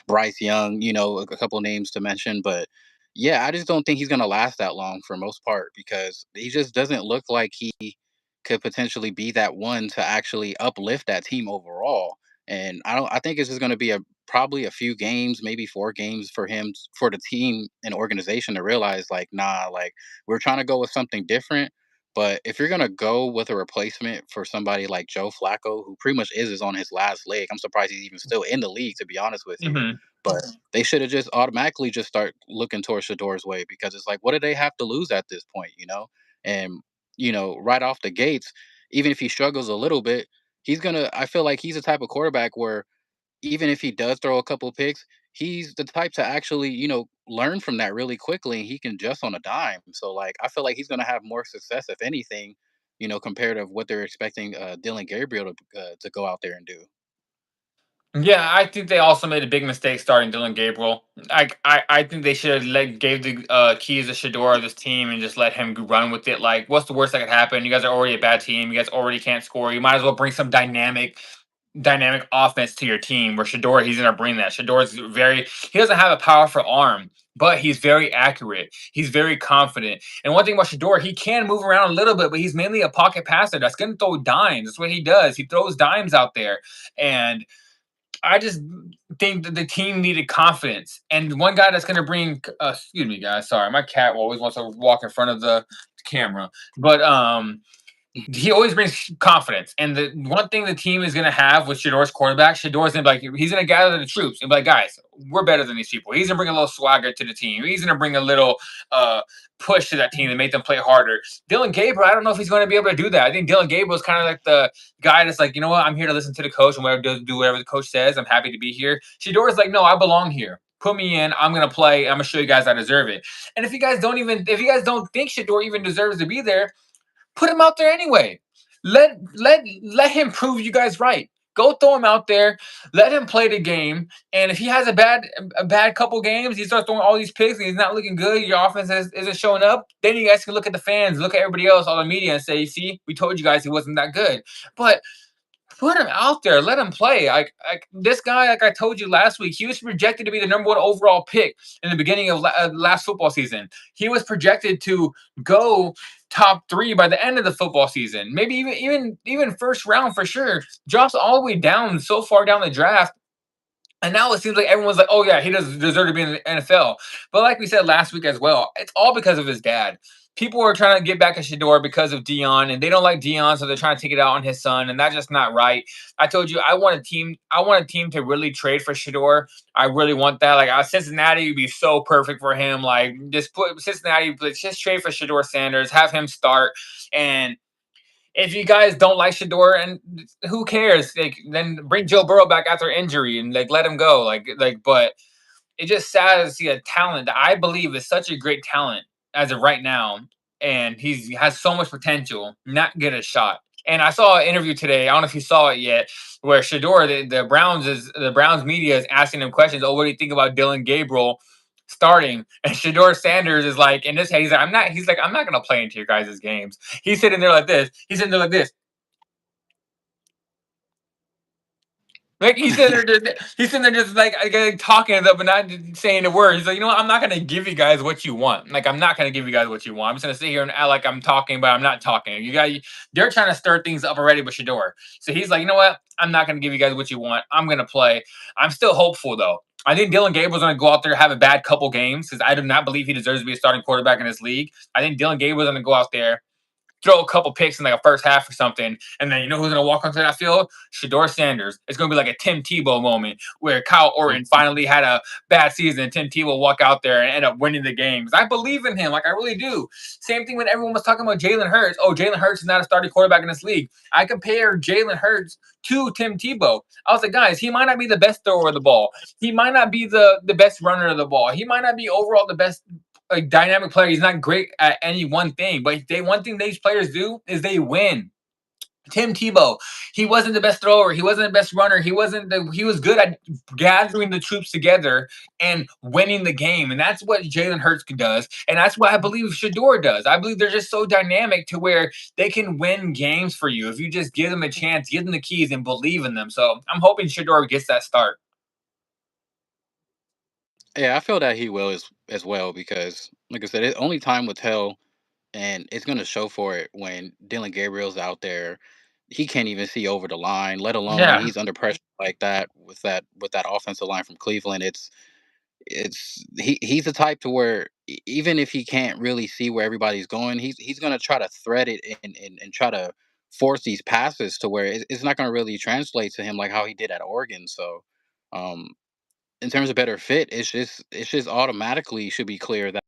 Speaker 2: Bryce Young, a couple names to mention, but yeah, I just don't think he's gonna last that long for most part because he just doesn't look like he could potentially be that one to actually uplift that team overall. And I think it's just gonna be a probably a few games, maybe 4 games for him for the team and organization to realize like, nah, like we're trying to go with something different. But if you're gonna go with a replacement for somebody like Joe Flacco, who pretty much is on his last leg, I'm surprised he's even still in the league, to be honest with you.
Speaker 1: Hmm.
Speaker 2: But they should have just automatically just start looking towards Shador's way because it's like, what do they have to lose at this point? And right off the gates, even if he struggles a little bit, he's gonna. I feel like he's the type of quarterback where even if he does throw a couple picks, he's the type to actually, learn from that really quickly and he can adjust on a dime. So like I feel like he's gonna have more success if anything, compared to what they're expecting Dylan Gabriel to go out there and do.
Speaker 1: Yeah, I think they also made a big mistake starting Dylan Gabriel. I think they should have gave the keys to Shador of this team and just let him run with it. Like, what's the worst that could happen? You guys are already a bad team. You guys already can't score. You might as well bring some dynamic offense to your team. Where Shador, he's gonna bring that. Shador's very he doesn't have a powerful arm, but he's very accurate. He's very confident. And one thing about Shador, he can move around a little bit, but he's mainly a pocket passer that's gonna throw dimes. That's what he does. He throws dimes out there, and I just think that the team needed confidence, and one guy that's going to bring. Excuse me, guys. Sorry, my cat always wants to walk in front of the camera, but he always brings confidence. And the one thing the team is going to have with Shador's quarterback, Shador's going to be like, he's going to gather the troops and be like, guys, we're better than these people. He's going to bring a little swagger to the team. He's going to bring a little push to that team to make them play harder. Dylan Gabriel, I don't know if he's going to be able to do that. I think Dylan Gabriel is kind of like the guy that's like, you know what, I'm here to listen to the coach and do whatever the coach says. I'm happy to be here. Shador's like, no, I belong here. Put me in. I'm gonna play. I'm gonna show you guys I deserve it. And if you guys don't think Shador even deserves to be there, put him out there anyway. Let him prove you guys right. Go throw him out there. Let him play the game. And if he has a bad couple games, he starts throwing all these picks and he's not looking good. Your offense isn't showing up. Then you guys can look at the fans, look at everybody else, all the media, and say, "See, we told you guys he wasn't that good." But put him out there. Let him play. Like this guy, like I told you last week, he was projected to be the number one overall pick in the beginning of last football season. He was projected to go top three by the end of the football season. Maybe even first round for sure. Drops all the way down so far down the draft. And now it seems like everyone's like, oh yeah, he does deserve to be in the NFL. But like we said last week as well, it's all because of his dad. People are trying to get back at Shador because of Dion, and they don't like Dion, so they're trying to take it out on his son, and that's just not right. I told you I want a team. I want a team to really trade for Shador. I really want that. Like Cincinnati would be so perfect for him. Like just put Cincinnati, just trade for Shador Sanders, have him start, and if you guys don't like Shador, and who cares? Like, then bring Joe Burrow back after injury and like let him go. But it's just sad to see a talent that I believe is such a great talent as of right now, and he has so much potential not get a shot. And I saw an interview today. I don't know if you saw it yet, where Shador, the Browns media is asking him questions. Oh, what do you think about Dylan Gabriel starting? And Shador Sanders is like, in this head, he's like, I'm not gonna play into your guys' games. He's sitting there like this. He's sitting there like this. Like he's sitting there just like talking it up and not saying a word. He's like, you know what? I'm not gonna give you guys what you want. Like I'm not gonna give you guys what you want. I'm just gonna sit here and act like I'm talking, but I'm not talking. They're trying to stir things up already with Shador. So he's like, you know what? I'm not gonna give you guys what you want. I'm gonna play. I'm still hopeful though. I think Dylan Gabriel's gonna go out there and have a bad couple games because I do not believe he deserves to be a starting quarterback in this league. I think Dylan Gabriel's gonna go out there, throw a couple picks in like a first half or something, and then you know who's gonna walk onto that field? Shador Sanders. It's gonna be like a Tim Tebow moment where Kyle Orton finally had a bad season. Tim Tebow walk out there and end up winning the games. I believe in him, like I really do. Same thing when everyone was talking about Jalen Hurts. Oh, Jalen Hurts is not a starting quarterback in this league. I compare Jalen Hurts to Tim Tebow. I was like, guys, he might not be the best thrower of the ball. He might not be the best runner of the ball. He might not be overall the best like dynamic player. He's not great at any one thing, but one thing these players do is they win. Tim Tebow, he wasn't the best thrower. He wasn't the best runner. He was good at gathering the troops together and winning the game. And that's what Jalen Hurts does. And that's what I believe Shador does. I believe they're just so dynamic to where they can win games for you if you just give them a chance, give them the keys, and believe in them. So I'm hoping Shador gets that start.
Speaker 2: Yeah, I feel that he will as well because, like I said, only time will tell, and it's gonna show for it when Dylan Gabriel's out there. He can't even see over the line, let alone when
Speaker 1: Yeah.
Speaker 2: he's under pressure like that with that offensive line from Cleveland. He's the type to where even if he can't really see where everybody's going, he's gonna try to thread it and try to force these passes to where it's not gonna really translate to him like how he did at Oregon. So. Um, in terms of better fit, it's just automatically should be clear that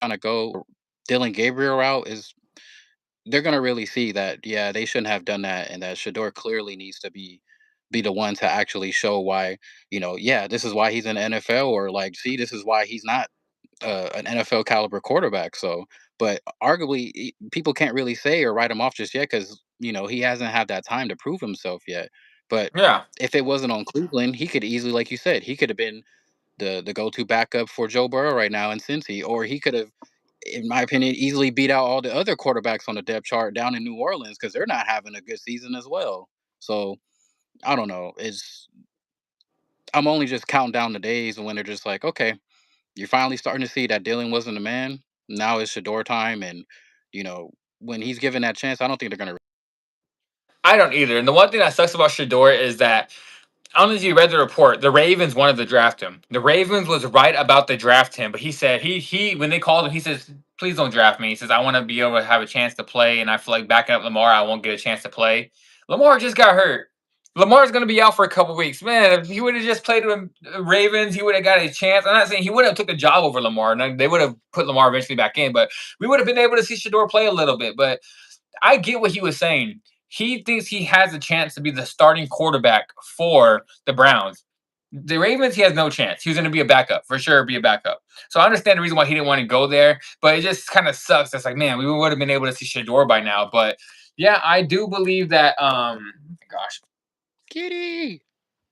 Speaker 2: gonna go Dylan Gabriel route is they're gonna really see that yeah they shouldn't have done that and that Shador clearly needs to be the one to actually show why yeah this is why he's in the NFL or like see this is why he's not an NFL caliber quarterback. So, but arguably people can't really say or write him off just yet because he hasn't had that time to prove himself yet. But
Speaker 1: Yeah.
Speaker 2: if it wasn't on Cleveland, he could easily, like you said, he could have been the go-to backup for Joe Burrow right now in Cincy, or he could have, in my opinion, easily beat out all the other quarterbacks on the depth chart down in New Orleans because they're not having a good season as well. So I don't know. I'm only just counting down the days when they're just like, okay, you're finally starting to see that Dylan wasn't a man. Now it's Shador time, and you know when he's given that chance, I don't think they're gonna.
Speaker 1: I don't either. And the one thing that sucks about Shador is that I don't know if you read the report. The Ravens wanted to draft him. The Ravens was right about to draft him, but he said he when they called him, he says, "Please don't draft me." He says, "I want to be able to have a chance to play, and I feel like backing up Lamar, I won't get a chance to play." Lamar just got hurt. Lamar's going to be out for a couple weeks. Man, if he would have just played with Ravens, he would have got a chance. I'm not saying he would have took the job over Lamar, and they would have put Lamar eventually back in, but we would have been able to see Shador play a little bit. But I get what he was saying. He thinks he has a chance to be the starting quarterback for the Browns. The Ravens, he has no chance. He was going to be a backup for sure, be a backup. So I understand the reason why he didn't want to go there, but it just kind of sucks. It's like, man, we would have been able to see Shador by now. But yeah, I do believe that. Gosh,
Speaker 2: Kitty.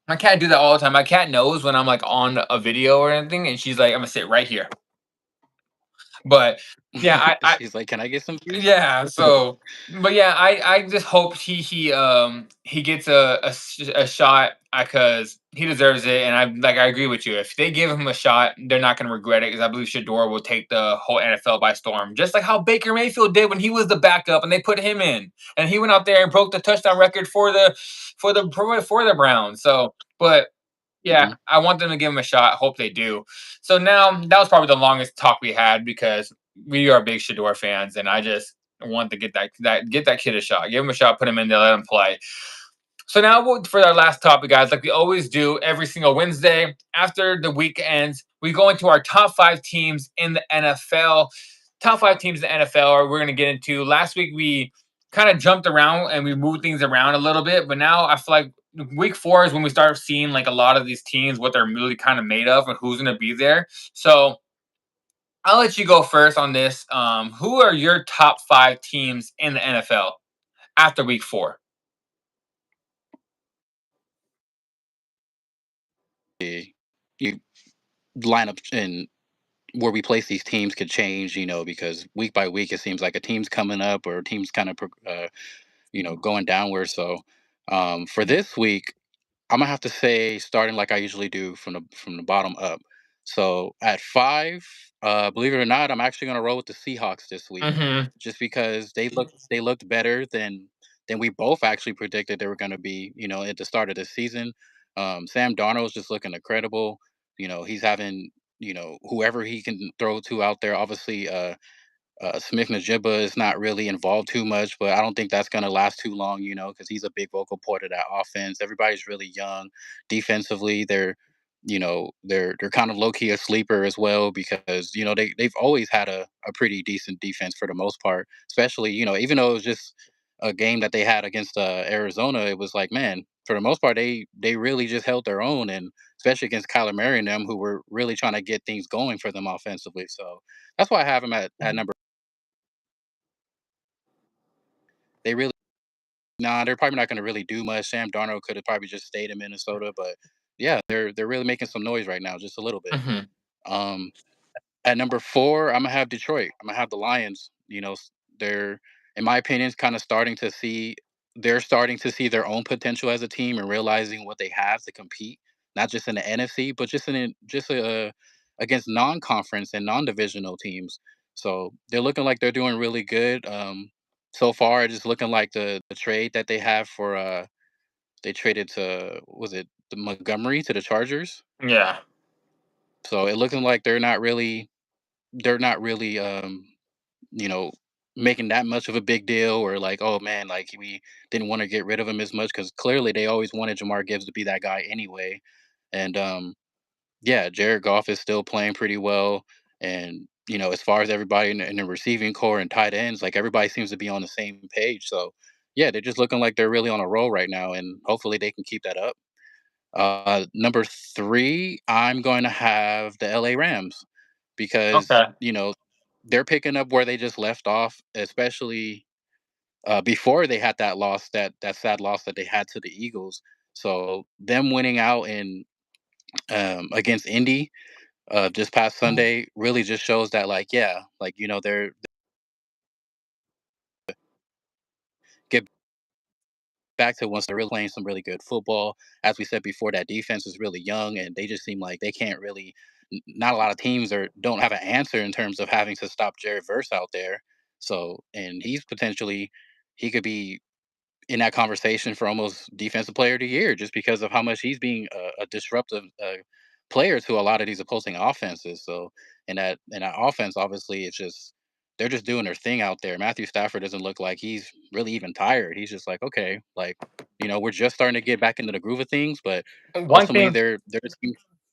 Speaker 1: my cat do that all the time. My cat knows when I'm like on a video or anything, and she's like, "I'm gonna sit right here." But yeah,
Speaker 2: She's like, "Can I get some juice?"
Speaker 1: yeah, so but yeah, I just hope he gets a shot because he deserves it, and I agree with you. If they give him a shot, they're not going to regret it because I believe Shador will take the whole NFL by storm, just like how Baker Mayfield did when he was the backup and they put him in, and he went out there and broke the touchdown record for the Browns. So, but yeah,
Speaker 2: Mhm.
Speaker 1: I want them to give him a shot. Hope they do. So now that was probably the longest talk we had because we are big Shador fans, and I just want to get that kid a shot. Give him a shot, put him in there, let him play. So now for our last topic, guys, like we always do every single Wednesday after the week ends, we go into our top 5 teams in the NFL. Top 5 teams in the NFL are we're going to get into. Last week we kind of jumped around and we moved things around a little bit, but now I feel like week 4 is when we start seeing like a lot of these teams what they're really kind of made of and who's going to be there. So I'll let you go first on this. Who are your top five teams in the NFL after week four?
Speaker 2: You lineups and where we place these teams could change, because week by week it seems like a team's coming up or a team's kind of going downward. So for this week, I'm gonna have to say starting like I usually do from the bottom up. So at five, believe it or not, I'm actually gonna roll with the Seahawks this week,
Speaker 1: Mm-hmm.
Speaker 2: just because they looked better than we both actually predicted they were gonna be. At the start of the season, Sam Darnold's just looking incredible. He's having whoever he can throw to out there. Obviously, Smith Najibba is not really involved too much, but I don't think that's going to last too long, because he's a big vocal part of that offense. Everybody's really young. Defensively, they're kind of low key a sleeper as well because they've always had a pretty decent defense for the most part. Especially even though it was just a game that they had against Arizona, it was like, man, for the most part they really just held their own, and especially against Kyler Murray and them, who were really trying to get things going for them offensively. So that's why I have him at number. They really Nah, they're probably not gonna really do much. Sam Darnold could have probably just stayed in Minnesota, but yeah, they're really making some noise right now, just a little bit.
Speaker 1: Mm-hmm.
Speaker 2: Um, at number 4, Imma have Detroit. Imma have the Lions. They're, in my opinion, kinda starting to see their own potential as a team and realizing what they have to compete, not just in the NFC, but against non-conference and non-divisional teams. So, they're looking like they're doing really good. So far, it's looking like the trade that they have for, they traded to was it the Montgomery to the Chargers?
Speaker 1: Yeah.
Speaker 2: So, it looking like they're not really, you know, making that much of a big deal or like, oh man, like we didn't want to get rid of him as much because clearly they always wanted Jamar Gibbs to be that guy anyway. And yeah, Jared Goff is still playing pretty well. And as far as everybody in the receiving core and tight ends, like everybody seems to be on the same page. So yeah, they're just looking like they're really on a roll right now, and hopefully they can keep that up. Number 3, I'm going to have the LA Rams because,
Speaker 1: Okay.
Speaker 2: they're picking up where they just left off, especially before they had that sad loss that they had to the Eagles. So them winning out in against Indy this past Sunday really just shows that, like, yeah, like they're get back to once they're really playing some really good football. As we said before, that defense is really young, and they just seem like they can't really. Not a lot of teams don't have an answer in terms of having to stop Jared Verse out there. So, and he could be in that conversation for almost defensive player of the year just because of how much he's being a disruptive player to a lot of these opposing offenses. So in that offense, obviously, it's just they're just doing their thing out there. Matthew Stafford doesn't look like he's really even tired. He's just like, okay, like we're just starting to get back into the groove of things, but
Speaker 1: One
Speaker 2: ultimately
Speaker 1: thing.
Speaker 2: they're just,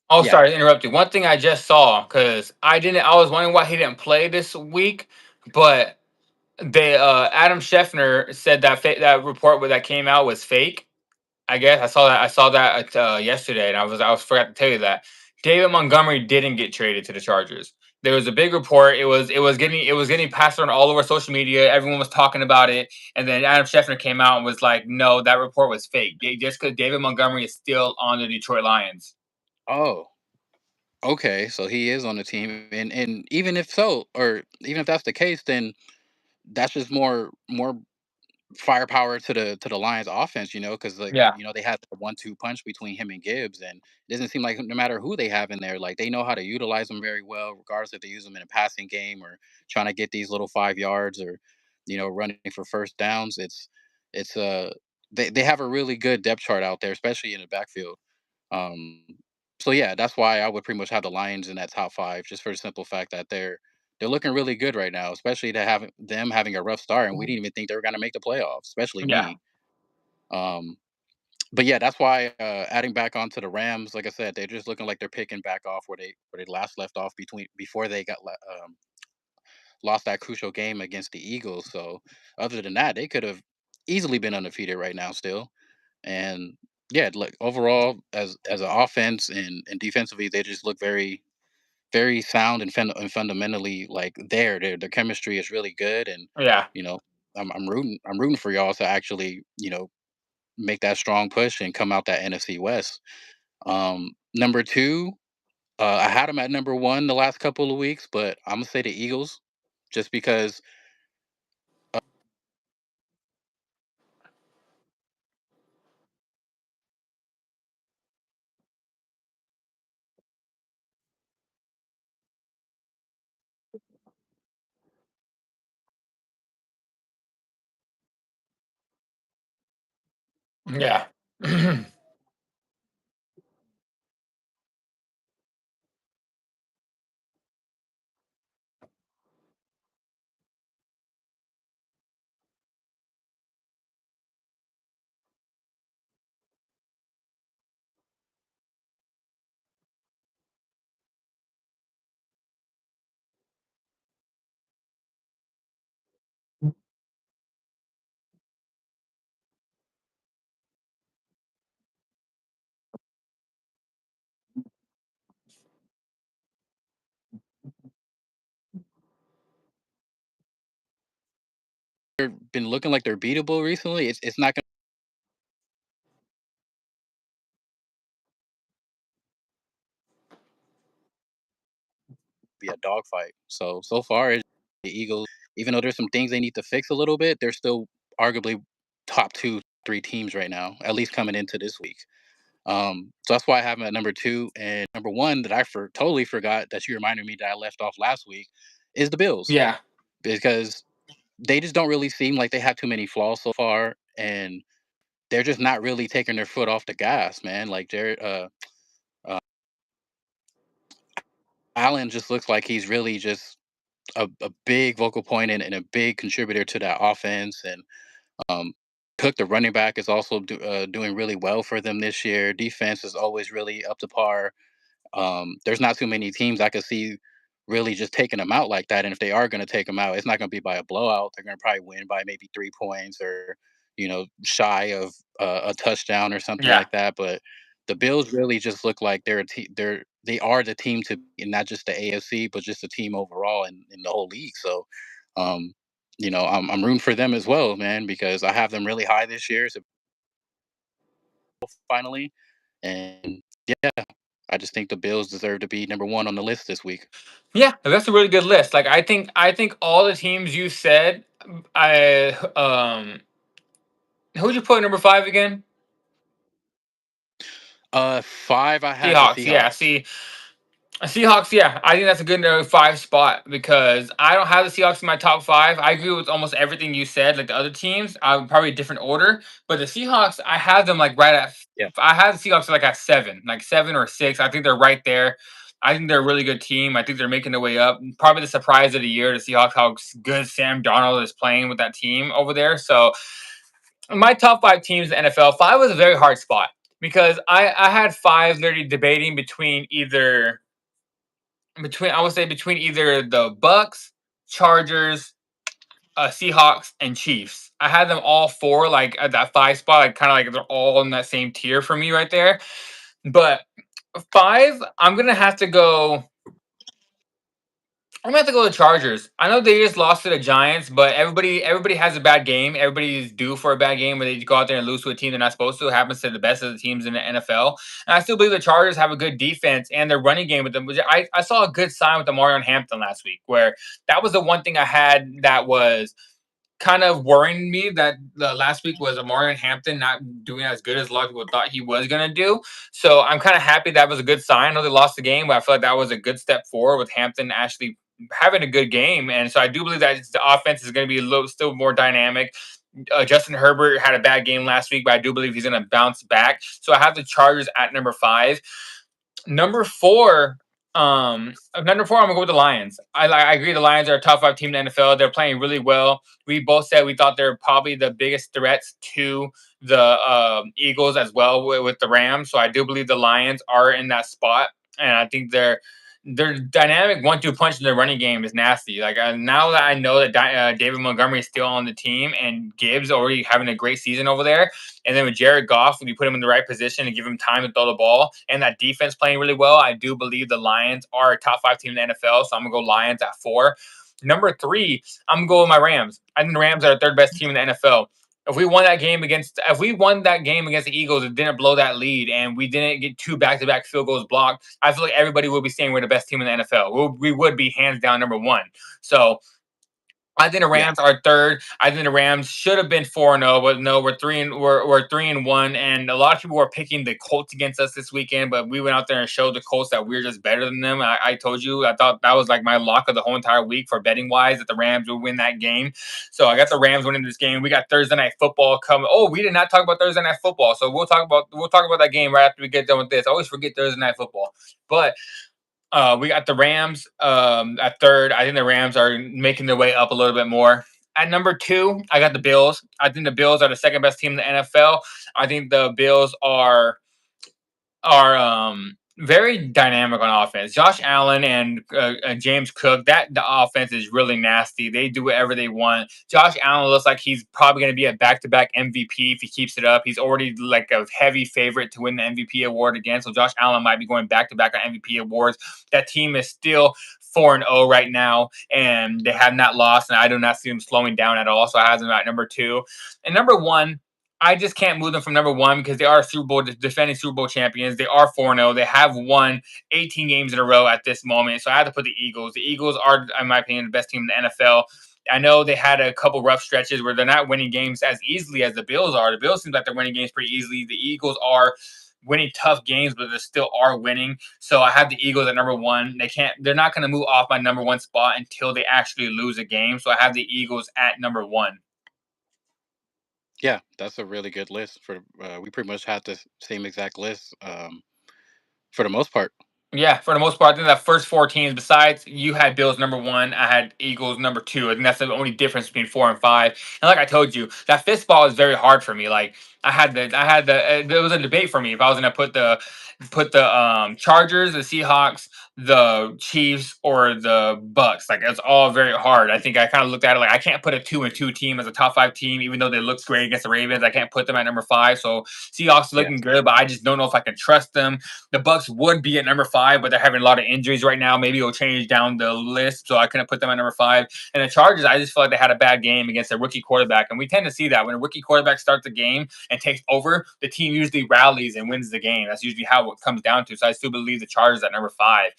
Speaker 1: Oh,
Speaker 2: yeah.
Speaker 1: sorry to interrupt you. One thing I just saw because I didn't. I was wondering why he didn't play this week, but they Adam Scheffner said that that report that came out was fake. I guess I saw that yesterday, and I was forgot to tell you that David Montgomery didn't get traded to the Chargers. There was a big report. It was getting passed around all over social media. Everyone was talking about it, and then Adam Scheffner came out and was like, "No, that report was fake. Just because David Montgomery is still on the Detroit Lions."
Speaker 2: Oh, okay, so he is on the team, and even if so, or even if that's the case, then that's just more firepower to the Lions offense, because like
Speaker 1: Yeah,
Speaker 2: they had the 1-2 punch between him and Gibbs, and it doesn't seem like no matter who they have in there, like they know how to utilize them very well, regardless if they use them in a passing game or trying to get these little 5 yards or running for first downs. It's they have a really good depth chart out there, especially in the backfield. Um, so yeah, that's why I would pretty much have the Lions in that top 5, just for the simple fact that they're looking really good right now, especially to have them having a rough start, and we didn't even think they were going to make the playoffs, especially
Speaker 1: yeah.
Speaker 2: me. Um, but yeah, that's why adding back onto the Rams, like I said, they're just looking like they're picking back off where they last left off before they lost that crucial game against the Eagles. So other than that, they could have easily been undefeated right now still. And yeah, like overall, as an offense and defensively, they just look very. very sound and fundamentally like there. Their chemistry is really good, and
Speaker 1: Yeah.
Speaker 2: you know, I'm rooting for y'all to actually make that strong push and come out that NFC West. Number two, I had them at number one the last couple of weeks, but I'm gonna say the Eagles, just because.
Speaker 1: Yeah.
Speaker 2: They've been looking like they're beatable recently. It's not gonna be a dogfight. So far, the Eagles, even though there's some things they need to fix a little bit, they're still arguably top two, three teams right now, at least coming into this week. So that's why I have them at number two. And number one that totally forgot that you reminded me that I left off last week is the Bills,
Speaker 1: Yeah.
Speaker 2: because they just don't really seem like they have too many flaws so far, and they're just not really taking their foot off the gas, man. Like Jared uh, Allen just looks like he's really just a big vocal point and a big contributor to that offense. And um, Cook, the running back, is also doing really well for them this year. Defense is always really up to par. There's not too many teams I could see really just taking them out like that. And if they are going to take them out, it's not going to be by a blowout. They're going to probably win by maybe 3 points, or shy of a touchdown or something
Speaker 1: Yeah.
Speaker 2: like that. But the Bills really just look like they are the team to beat, and not just the AFC, but just the team overall in the whole league. So, um, I'm rooting for them as well, man, because I have them really high this year. So finally, and yeah, I just think the Bills deserve to be number one on the list this week.
Speaker 1: Yeah, that's a really good list. Like I think all the teams you said, I who'd you put at number 5 again?
Speaker 2: Five, I had the
Speaker 1: Seahawks. Yeah.
Speaker 2: Seahawks.
Speaker 1: See, Seahawks, yeah, I think that's a good number 5 spot because I don't have the Seahawks in my top 5. I agree with almost everything you said. Like the other teams, I would probably a different order, but the Seahawks, I have them like right at.
Speaker 2: Yeah.
Speaker 1: I have the Seahawks like at 7, like 7 or 6. I think they're right there. I think they're a really good team. I think they're making their way up. Probably the surprise of the year, the Seahawks, how good Sam Darnold is playing with that team over there. So my top 5 teams in the NFL, 5 was a very hard spot because I had 5 literally debating between I would say between either the Bucks, Chargers, Seahawks, and Chiefs. I had them all 4 like at that 5 spot, like kind of like they're all in that same tier for me right there. But 5, I'm gonna have to go with Chargers. I know they just lost to the Giants, but everybody has a bad game. Everybody's due for a bad game where they go out there and lose to a team they're not supposed to. It happens to the best of the teams in the NFL. And I still believe the Chargers have a good defense and their running game with them. I saw a good sign with the Marion Hampton last week, where that was the one thing I had that was kind of worrying me that the last week was Amari Hampton not doing as good as a lot of people thought he was going to do. So I'm kind of happy that was a good sign. I know they lost the game, but I feel like that was a good step forward with Hampton actually having a good game. And so I do believe that the offense is going to be still more dynamic. Justin Herbert had a bad game last week, but I do believe he's going to bounce back. So I have the Chargers at number 5. Number 4, number 4, I'm gonna go with the Lions. I agree. The Lions are a top 5 team in the NFL. They're playing really well. We both said we thought they're probably the biggest threats to the Eagles as well with the Rams. So I do believe the Lions are in that spot, and I think they're their dynamic 1-2 punch in the running game is nasty. Like now that I know that David Montgomery is still on the team and Gibbs already having a great season over there, and then with Jared Goff, when you put him in the right position and give him time to throw the ball, and that defense playing really well, I do believe the Lions are a top 5 team in the NFL. So I'm gonna go Lions at 4. Number 3, I'm gonna go with my Rams. I think the Rams are the third best team in the NFL. If we won that game against the Eagles and didn't blow that lead and we didn't get 2 back-to-back field goals blocked, I feel like everybody would be saying we're the best team in the NFL. We would be hands down number 1. So I think the
Speaker 2: Yeah.
Speaker 1: Rams are third. I think the Rams should have been 4-0, but no, we're 3-1. And a lot of people were picking the Colts against us this weekend, but we went out there and showed the Colts that we're just better than them. I told you, I thought that was like my lock of the whole entire week for betting wise that the Rams would win that game. So I got the Rams winning this game. We got Thursday night football coming. Oh, we did not talk about Thursday night football, so we'll talk about that game right after we get done with this. I always forget Thursday night football, but we got the Rams at third. I think the Rams are making their way up a little bit more. At number 2, I got the Bills. I think the Bills are the second best team in the NFL. I think the Bills are very dynamic on offense. Josh Allen and James Cook, that the offense is really nasty. They do whatever they want. Josh Allen looks like he's probably going to be a back-to-back MVP if he keeps it up. He's already like a heavy favorite to win the MVP award again. So Josh Allen might be going back-to-back on MVP awards. That team is still 4-0 right now, and they have not lost, and I do not see them slowing down at all. So I have them at number 2. And number 1, I just can't move them from number 1 because they are defending Super Bowl champions. They are 4-0. They have won 18 games in a row at this moment. So I have to put the Eagles. The Eagles are, in my opinion, the best team in the NFL. I know they had a couple rough stretches where they're not winning games as easily as the Bills are. The Bills seem like they're winning games pretty easily. The Eagles are winning tough games, but they still are winning. So I have the Eagles at number 1. They're not going to move off my number 1 spot until they actually lose a game. So I have the Eagles at number 1.
Speaker 2: Yeah, that's a really good list. For we pretty much had the same exact list for the most part.
Speaker 1: Yeah, for the most part, I think that first 4 teams, besides you had Bills number 1, I had Eagles number 2. I think that's the only difference between 4 and 5. And like I told you, that fifth spot is very hard for me. Like there was a debate for me if I was going to put the Chargers, the Seahawks, the Chiefs, or the Bucks. Like it's all very hard. I think I kind of looked at it like I can't put a 2-2 team as a top 5 team, even though they look great against the Ravens. I can't put them at number 5. So Seahawks
Speaker 2: Yeah.
Speaker 1: looking good, but I just don't know if I can trust them. The Bucks would be at number 5, but they're having a lot of injuries right now. Maybe it'll change down the list, so I couldn't put them at number 5. And the Chargers, I just feel like they had a bad game against a rookie quarterback, and we tend to see that when a rookie quarterback starts the game and takes over, the team usually rallies and wins the game. That's usually how it comes down to. So I still believe the Chargers at number 5.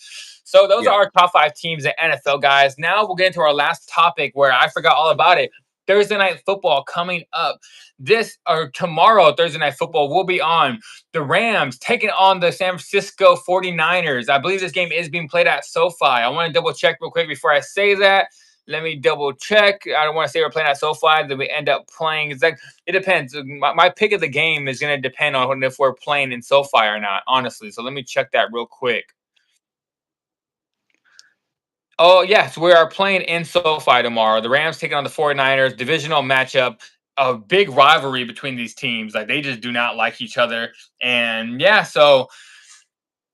Speaker 1: So those are
Speaker 2: Yeah.
Speaker 1: our top 5 teams in NFL, guys. Now we'll get into our last topic where I forgot all about it. Thursday night football coming up. This or tomorrow, Thursday night football will be on the Rams taking on the San Francisco 49ers. I believe this game is being played at SoFi. I want to double check real quick before I say that. Let me double check. I don't want to say we're playing at SoFi, then we end up playing. It's like it depends. My pick of the game is going to depend on if we're playing in SoFi or not, honestly. So let me check that real quick. Oh, yes, we are playing in SoFi tomorrow. The Rams taking on the 49ers, divisional matchup, a big rivalry between these teams. Like they just do not like each other. And yeah, so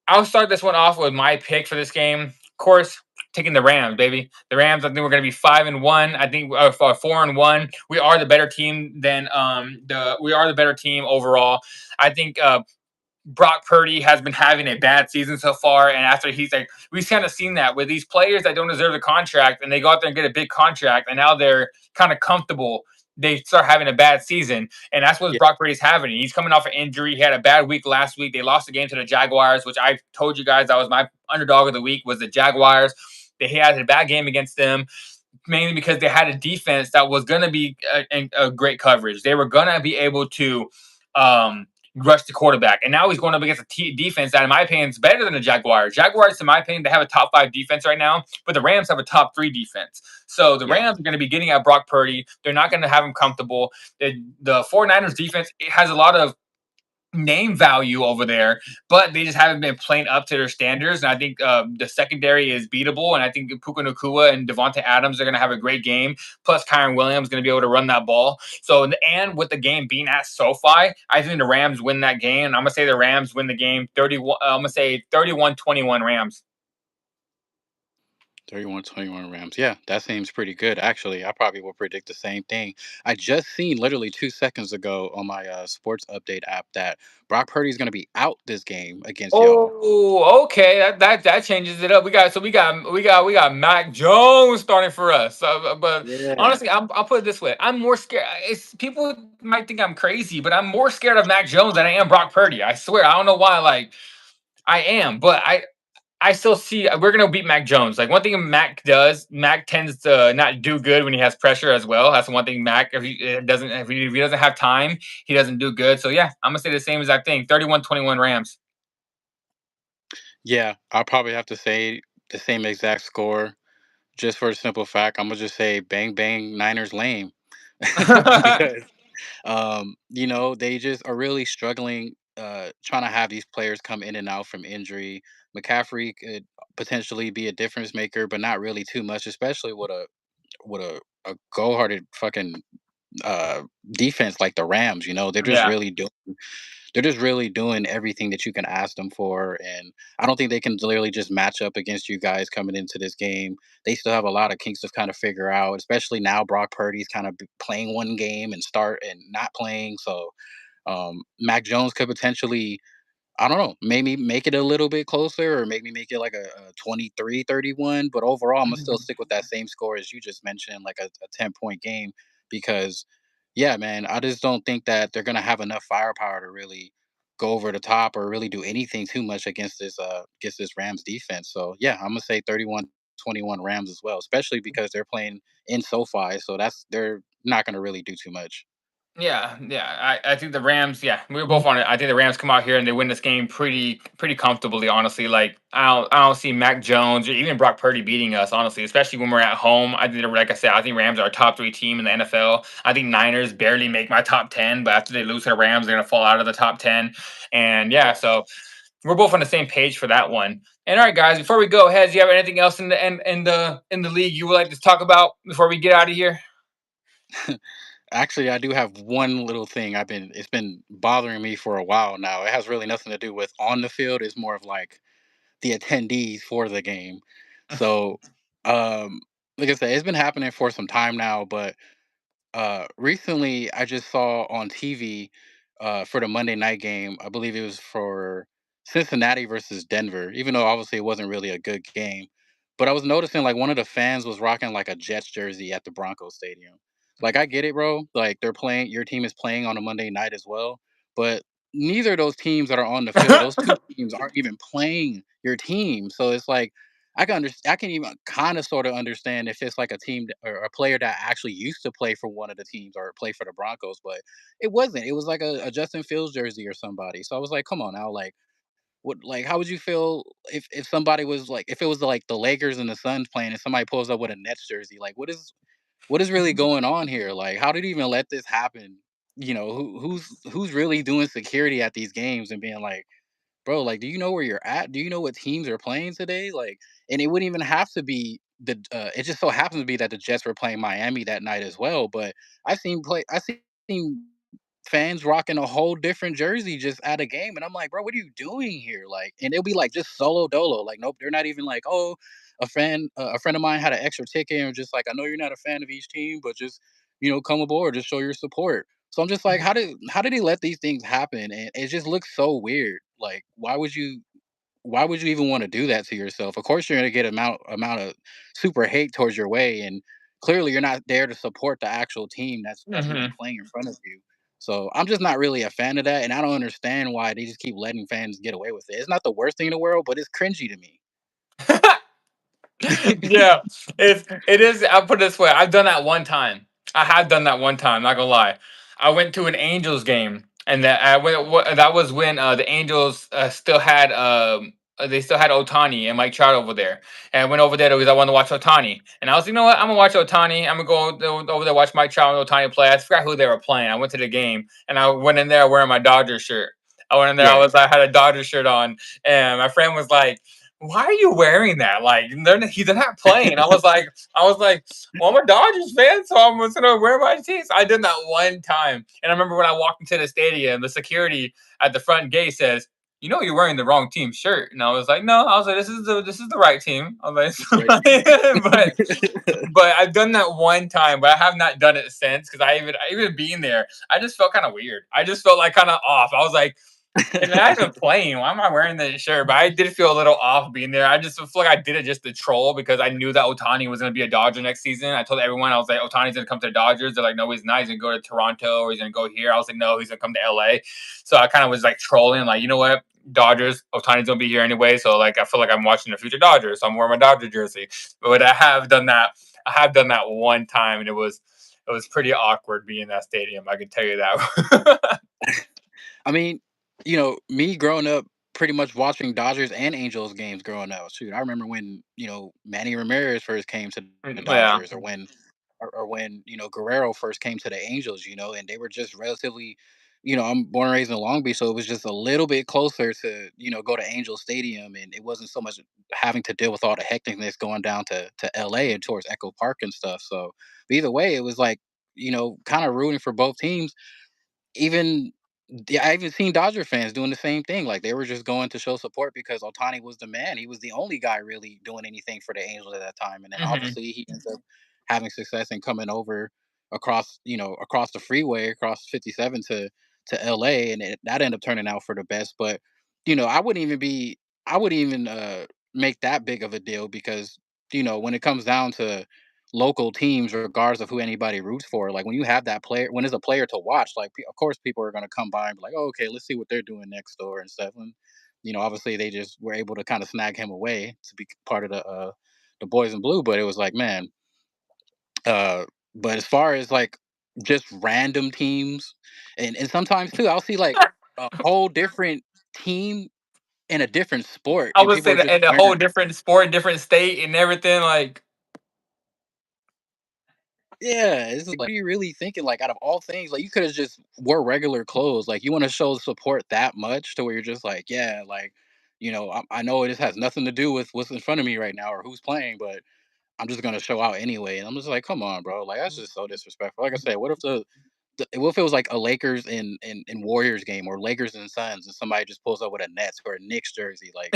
Speaker 1: I'll start this one off with my pick for this game. Of course, taking the Rams, baby. The Rams, I think we're going to be 5-1. I think 4-1. We are the better team than we are the better team overall. I think Brock Purdy has been having a bad season so far, and after he's like, we've kind of seen that with these players that don't deserve the contract, and they go out there and get a big contract, and now they're kind of comfortable. They start having a bad season, and that's what
Speaker 2: Yeah.
Speaker 1: Brock Purdy's having. He's coming off an injury. He had a bad week last week. They lost the game to the Jaguars, which I told you guys that was my underdog of the week was the Jaguars. They had a bad game against them mainly because they had a defense that was going to be a great coverage. They were going to be able to rush the quarterback. And now he's going up against a defense that, in my opinion, is better than the Jaguars. Jaguars, in my opinion, they have a top 5 defense right now, but the Rams have a top 3 defense. So the
Speaker 2: Yeah.
Speaker 1: Rams are going to be getting at Brock Purdy. They're not going to have him comfortable. The 49ers defense, it has a lot of name value over there, but they just haven't been playing up to their standards. And I think the secondary is beatable. And I think Puka Nacua and Devonta Adams are going to have a great game. Plus, Kyron Williams is going to be able to run that ball. So, and with the game being at SoFi, I think the Rams win that game. And I'm going to say the Rams win the game 31. I'm going to say 31-21 Rams.
Speaker 2: 31-21 Rams. Yeah, that seems pretty good. Actually, I probably will predict the same thing. I just seen literally 2 seconds ago on my sports update app that Brock Purdy is going to be out this game against y'all.
Speaker 1: Oh, okay. That changes it up. We got Mac Jones starting for us. But
Speaker 2: Yeah.
Speaker 1: honestly, I'll put it this way: I'm more scared. It's people might think I'm crazy, but I'm more scared of Mac Jones than I am Brock Purdy. I swear. I don't know why. Like I am, but I still see we're gonna beat Mac Jones. Like one thing Mac does, Mac tends to not do good when he has pressure as well. That's one thing Mac if he doesn't have time, he doesn't do good. So yeah, I'm gonna say the same as I think. 31-21 Rams.
Speaker 2: Yeah, I'll probably have to say the same exact score just for the simple fact I'm gonna just say bang bang Niners lame. Because they just are really struggling trying to have these players come in and out from injury. McCaffrey could potentially be a difference maker, but not really too much, especially with a go hearted fucking uh defense like the Rams.
Speaker 1: Yeah.
Speaker 2: They're just really doing everything that you can ask them for, and I don't think they can literally just match up against you guys coming into this game. They still have a lot of kinks to kind of figure out, especially now Brock Purdy's kind of playing one game and start and not playing. So Mac Jones could potentially, I don't know, maybe make it a little bit closer or maybe make it like a 23-31. But overall, I'm going to still
Speaker 1: Mhm.
Speaker 2: stick with that same score as you just mentioned, like a 10-point game, because, yeah, man, I just don't think that they're going to have enough firepower to really go over the top or really do anything too much against this Rams defense. So, yeah, I'm going to say 31-21 Rams as well, especially because they're playing in SoFi. So they're not going to really do too much.
Speaker 1: Yeah, yeah. I think the Rams. Yeah, we were both on it. I think the Rams come out here and they win this game pretty comfortably. Honestly, like I don't see Mac Jones or even Brock Purdy beating us. Honestly, especially when we're at home. I think like I said, I think Rams are a top three team in the NFL. I think Niners barely make my top 10, but after they lose to the Rams, they're gonna fall out of the top 10. And yeah,
Speaker 2: Yeah.
Speaker 1: so we're both on the same page for that one. And all right, guys, before we go ahead, do you have anything else in the league you would like to talk about before we get out of here?
Speaker 2: Actually, I do have one little thing. It's been bothering me for a while now. It has really nothing to do with on the field. It's more of like the attendees for the game. So, um, like I said, it's been happening for some time now, but recently I just saw on TV for the Monday night game. I believe it was for Cincinnati versus Denver. Even though obviously it wasn't really a good game, but I was noticing like one of the fans was rocking like a Jets jersey at the Broncos stadium. Like I get it, bro. Like they're playing. Your team is playing on a Monday night as well, but neither of those teams that are on the field, those two teams aren't even playing your team. So it's like I can even kind of sort of understand if it's like a team or a player that actually used to play for one of the teams or play for the Broncos, but it wasn't. It was like a Justin Fields jersey or somebody. So I was like, come on now, like how would you feel if somebody was like if it was like the Lakers and the Suns playing and somebody pulls up with a Nets jersey? Like what is really going on here? Like how did he even let this happen? Who's really doing security at these games and being like, bro, like, do you know where you're at? Do you know what teams are playing today? Like, and it wouldn't even have to be it just so happens to be that the Jets were playing Miami that night as well. But I seen fans rocking a whole different jersey just at a game, and I'm like, bro, what are you doing here? Like, and it'll be like just solo dolo. Like, nope, they're not even like, oh, a friend of mine had an extra ticket, and just like, I know you're not a fan of each team, but just come aboard, just show your support. So I'm just like, how did he let these things happen? And it just looks so weird. Like, why would you even want to do that to yourself? Of course, you're gonna get amount of super hate towards your way, and clearly, you're not there to support the actual team that's even
Speaker 1: Mhm.
Speaker 2: playing in front of you. So I'm just not really a fan of that, and I don't understand why they just keep letting fans get away with it. It's not the worst thing in the world, but it's cringy to me.
Speaker 1: Yeah, it is. I'll put it this way. I've done that one time. I have done that one time. Not gonna lie. I went to an Angels game, and that was when the Angels they still had Otani and Mike Trout over there. And I went over there because I wanted to watch Otani. And I was, you know what? I'm gonna watch Otani. I'm gonna over there watch Mike Trout and Otani play. I forgot who they were playing. I went to the game, and I went in there wearing my Dodgers shirt. I went in there.
Speaker 2: Yeah.
Speaker 1: I had a Dodgers shirt on, and my friend was like, why are you wearing that? Like they're not playing. I was like, well, I'm a Dodgers fan, so I'm just gonna wear my team. So I did that one time, and I remember when I walked into the stadium, the security at the front gate says, you're wearing the wrong team shirt." And I was like, "No," I was like, "This is the right team." I was
Speaker 2: It's the right
Speaker 1: like,
Speaker 2: team.
Speaker 1: but I've done that one time, but I have not done it since because I even being there, I just felt kind of weird. I just felt like kind of off. I was like, and I even playing. Why am I wearing this shirt? But I did feel a little off being there. I just feel like I did it just to troll because I knew that Otani was going to be a Dodger next season. I told everyone, I was like, Otani's going to come to the Dodgers. They're like, no, he's not. He's going to go to Toronto or he's going to go here. I was like, no, he's going to come to LA. So I kind of was like trolling, like, you know what? Dodgers, Otani's going to be here anyway. So like, I feel like I'm watching the future Dodgers. So I'm wearing my Dodger jersey. But I have done that. I have done that one time, and it was pretty awkward being in that stadium. I can tell you that.
Speaker 2: I mean, me growing up, pretty much watching Dodgers and Angels games growing up. Shoot, I remember when Manny Ramirez first came to the
Speaker 1: Yeah.
Speaker 2: Dodgers, or when Guerrero first came to the Angels. And they were just relatively. I'm born and raised in Long Beach, so it was just a little bit closer to go to Angel Stadium, and it wasn't so much having to deal with all the hecticness going down to L.A. and towards Echo Park and stuff. So, but either way, it was like kind of rooting for both teams. Even Yeah, I even seen Dodger fans doing the same thing. Like, they were just going to show support because Otani was the man. He was the only guy really doing anything for the Angels at that time. And then
Speaker 1: Hmm.
Speaker 2: obviously he ends up having success and coming over across the freeway, across 57 to LA, and that ended up turning out for the best. But I wouldn't even make that big of a deal because when it comes down to local teams, regardless of who anybody roots for. Like, when you have that player, when there's a player to watch, like, of course people are going to come by and be like, oh, okay, let's see what they're doing next door and stuff. And obviously they just were able to kind of snag him away to be part of the boys in blue. But it was like, man, uh, but as far as like just random teams, and sometimes too, I'll see like a whole different team in a different sport,
Speaker 1: I
Speaker 2: and
Speaker 1: would
Speaker 2: people
Speaker 1: say
Speaker 2: are
Speaker 1: that
Speaker 2: just
Speaker 1: in a whole
Speaker 2: wearing.
Speaker 1: different sport, different state, and everything. Like,
Speaker 2: Yeah, it's like, what are you really thinking? Like, out of all things, like, you could have just wore regular clothes. Like, you want to show support that much to where you're just like, yeah, like, I know this has nothing to do with what's in front of me right now or who's playing, but I'm just gonna show out anyway. And I'm just like, come on, bro, like, that's just so disrespectful. Like I said, what if it was like a Lakers and Warriors game, or Lakers and Suns, and somebody just pulls up with a Nets or a Knicks jersey? Like,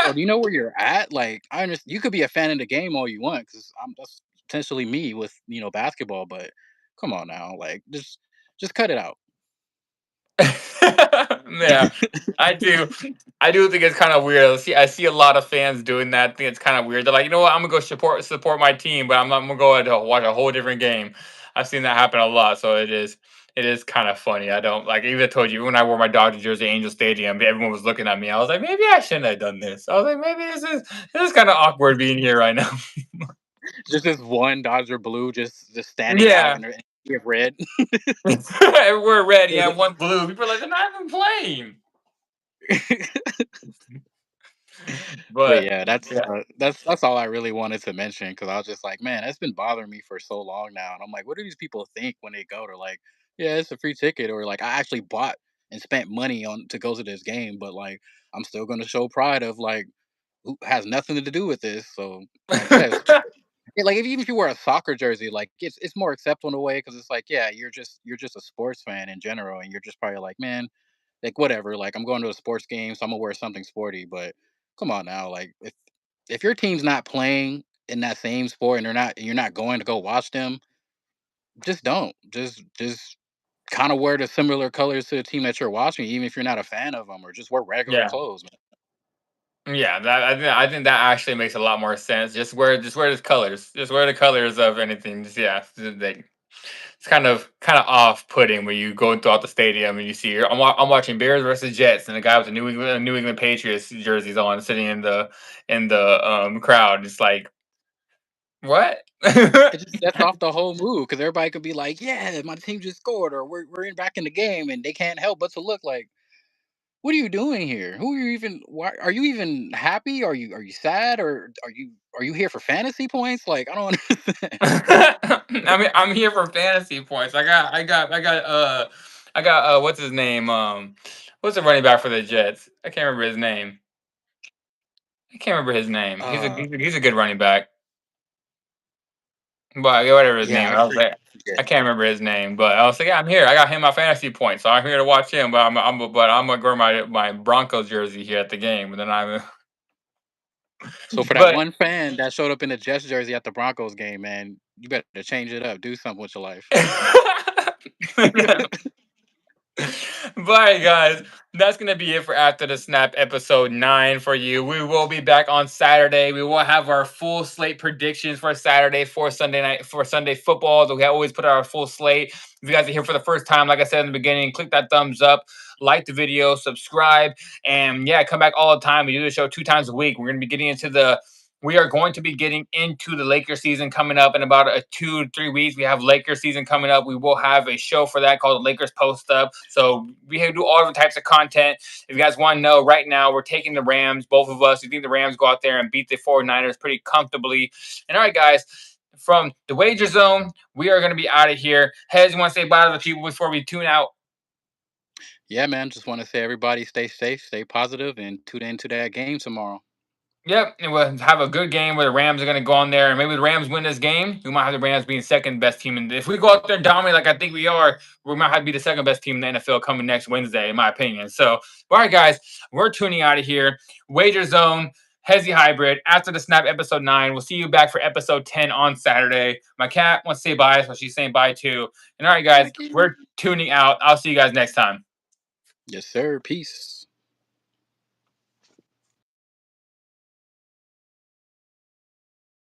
Speaker 2: bro, do you know where you're at? Like, I understand you could be a fan of the game all you want, because that's potentially me with basketball, but come on now, like, just cut it out.
Speaker 1: yeah, I do. I do think it's kind of weird. I see a lot of fans doing that. I think it's kind of weird. They're like, you know what? I'm gonna go support my team, but I'm gonna go to watch a whole different game. I've seen that happen a lot, so it is kind of funny. I don't like. Even I told you when I wore my Dodger jersey, Angel Stadium, everyone was looking at me. I was like, maybe I shouldn't have done this. I was like, maybe this is kind of awkward being here right now.
Speaker 2: Just this one Dodger blue just standing out
Speaker 1: Yeah,
Speaker 2: in a red.
Speaker 1: we're red. Yeah, one blue. People are like, they're not even playing.
Speaker 2: But
Speaker 1: But
Speaker 2: yeah,
Speaker 1: yeah.
Speaker 2: that's all I really wanted to mention, because I was just like, man, that's been bothering me for so long now, and I'm like, what do these people think when they go? They're like, yeah, it's a free ticket, or like, I actually bought and spent money on to go to this game, but like, I'm still gonna show pride of like, who has nothing to do with this. So like, yeah, yeah, like, even if you wear a soccer jersey, like, it's more acceptable in a way, because it's like, yeah, you're just a sports fan in general, and you're just probably like, man, like, whatever, like, I'm going to a sports game, so I'm gonna wear something sporty. But come on now, like, if your team's not playing in that same sport, and you're not going to go watch them, just don't. Just kind of wear the similar colors to the team that you're watching, even if you're not a fan of them, or just wear regular
Speaker 1: Yeah.
Speaker 2: clothes,
Speaker 1: Yeah, I think that actually makes a lot more sense. Just wear the colors. Just wear the colors of anything. Just, yeah, it's kind of off putting when you go throughout the stadium and you see I'm watching Bears versus Jets and the guy with the New England Patriots jerseys on sitting in the crowd. It's like, what?
Speaker 2: It just sets off the whole mood, because everybody could be like, "Yeah, my team just scored," or "We're in back in the game," and they can't help but to look like, "What are you doing here? Who are you even? Why are you even happy? Are you sad, or are you here for fantasy points? Like, I don't understand."
Speaker 1: I'm here for fantasy points. I got what's his name? What's the running back for the Jets? I can't remember his name. I can't remember his name. He's a
Speaker 2: Uh,
Speaker 1: he's a, he's a good running back. but whatever his
Speaker 2: Yeah,
Speaker 1: name.
Speaker 2: I
Speaker 1: I was
Speaker 2: agree.
Speaker 1: like,
Speaker 2: Yeah.
Speaker 1: I can't remember his name, but I was like, yeah, I'm here. I got him my fantasy points, so I'm here to watch him. But I'm gonna wear my Broncos jersey here at the game, and then I'm.
Speaker 2: So for that
Speaker 1: But
Speaker 2: one fan that showed up in a Jets jersey at the Broncos game, man, you better change it up. Do something with your life.
Speaker 1: Bye, guys. That's gonna be it for After the Snap episode 9 for you. We will be back on Saturday. We will have our full slate predictions for Saturday, for Sunday night, for Sunday football. So we always put out our full slate. If you guys are here for the first time, like I said in the beginning, click that thumbs up, like the video, subscribe, and yeah, come back all the time. We do the show 2 times a week. We're gonna be getting into the we are going to be getting into the Lakers season coming up in about 2 to 3 weeks. We have Lakers season coming up. We will have a show for that called the Lakers Post Up. So we do all different types of content. If you guys want to know, right now we're taking the Rams, both of us. We think the Rams go out there and beat the 49ers pretty comfortably. And all right, guys, from the Wager Zone, we are going to be out of here. Hez, you want to say bye to the people before we tune out?
Speaker 2: Yeah, man. Just want to say everybody stay safe, stay positive, and tune into that game tomorrow.
Speaker 1: Yep, and we'll have a good game where the Rams are going to go on there, and maybe the Rams win this game. We might have the Rams being second best team. And if we go out there and dominate like I think we are, we might have to be the second best team in the NFL coming next Wednesday, in my opinion. So, all right, guys, we're tuning out of here. Wager Zone, Hezi Hybrid, After the Snap, episode 9. We'll see you back for episode 10 on Saturday. My cat wants to say bye, so she's saying bye too. And all right, guys,
Speaker 2: Bye, kitty.
Speaker 1: we're tuning out. I'll see you guys next time.
Speaker 2: Yes, sir. Peace.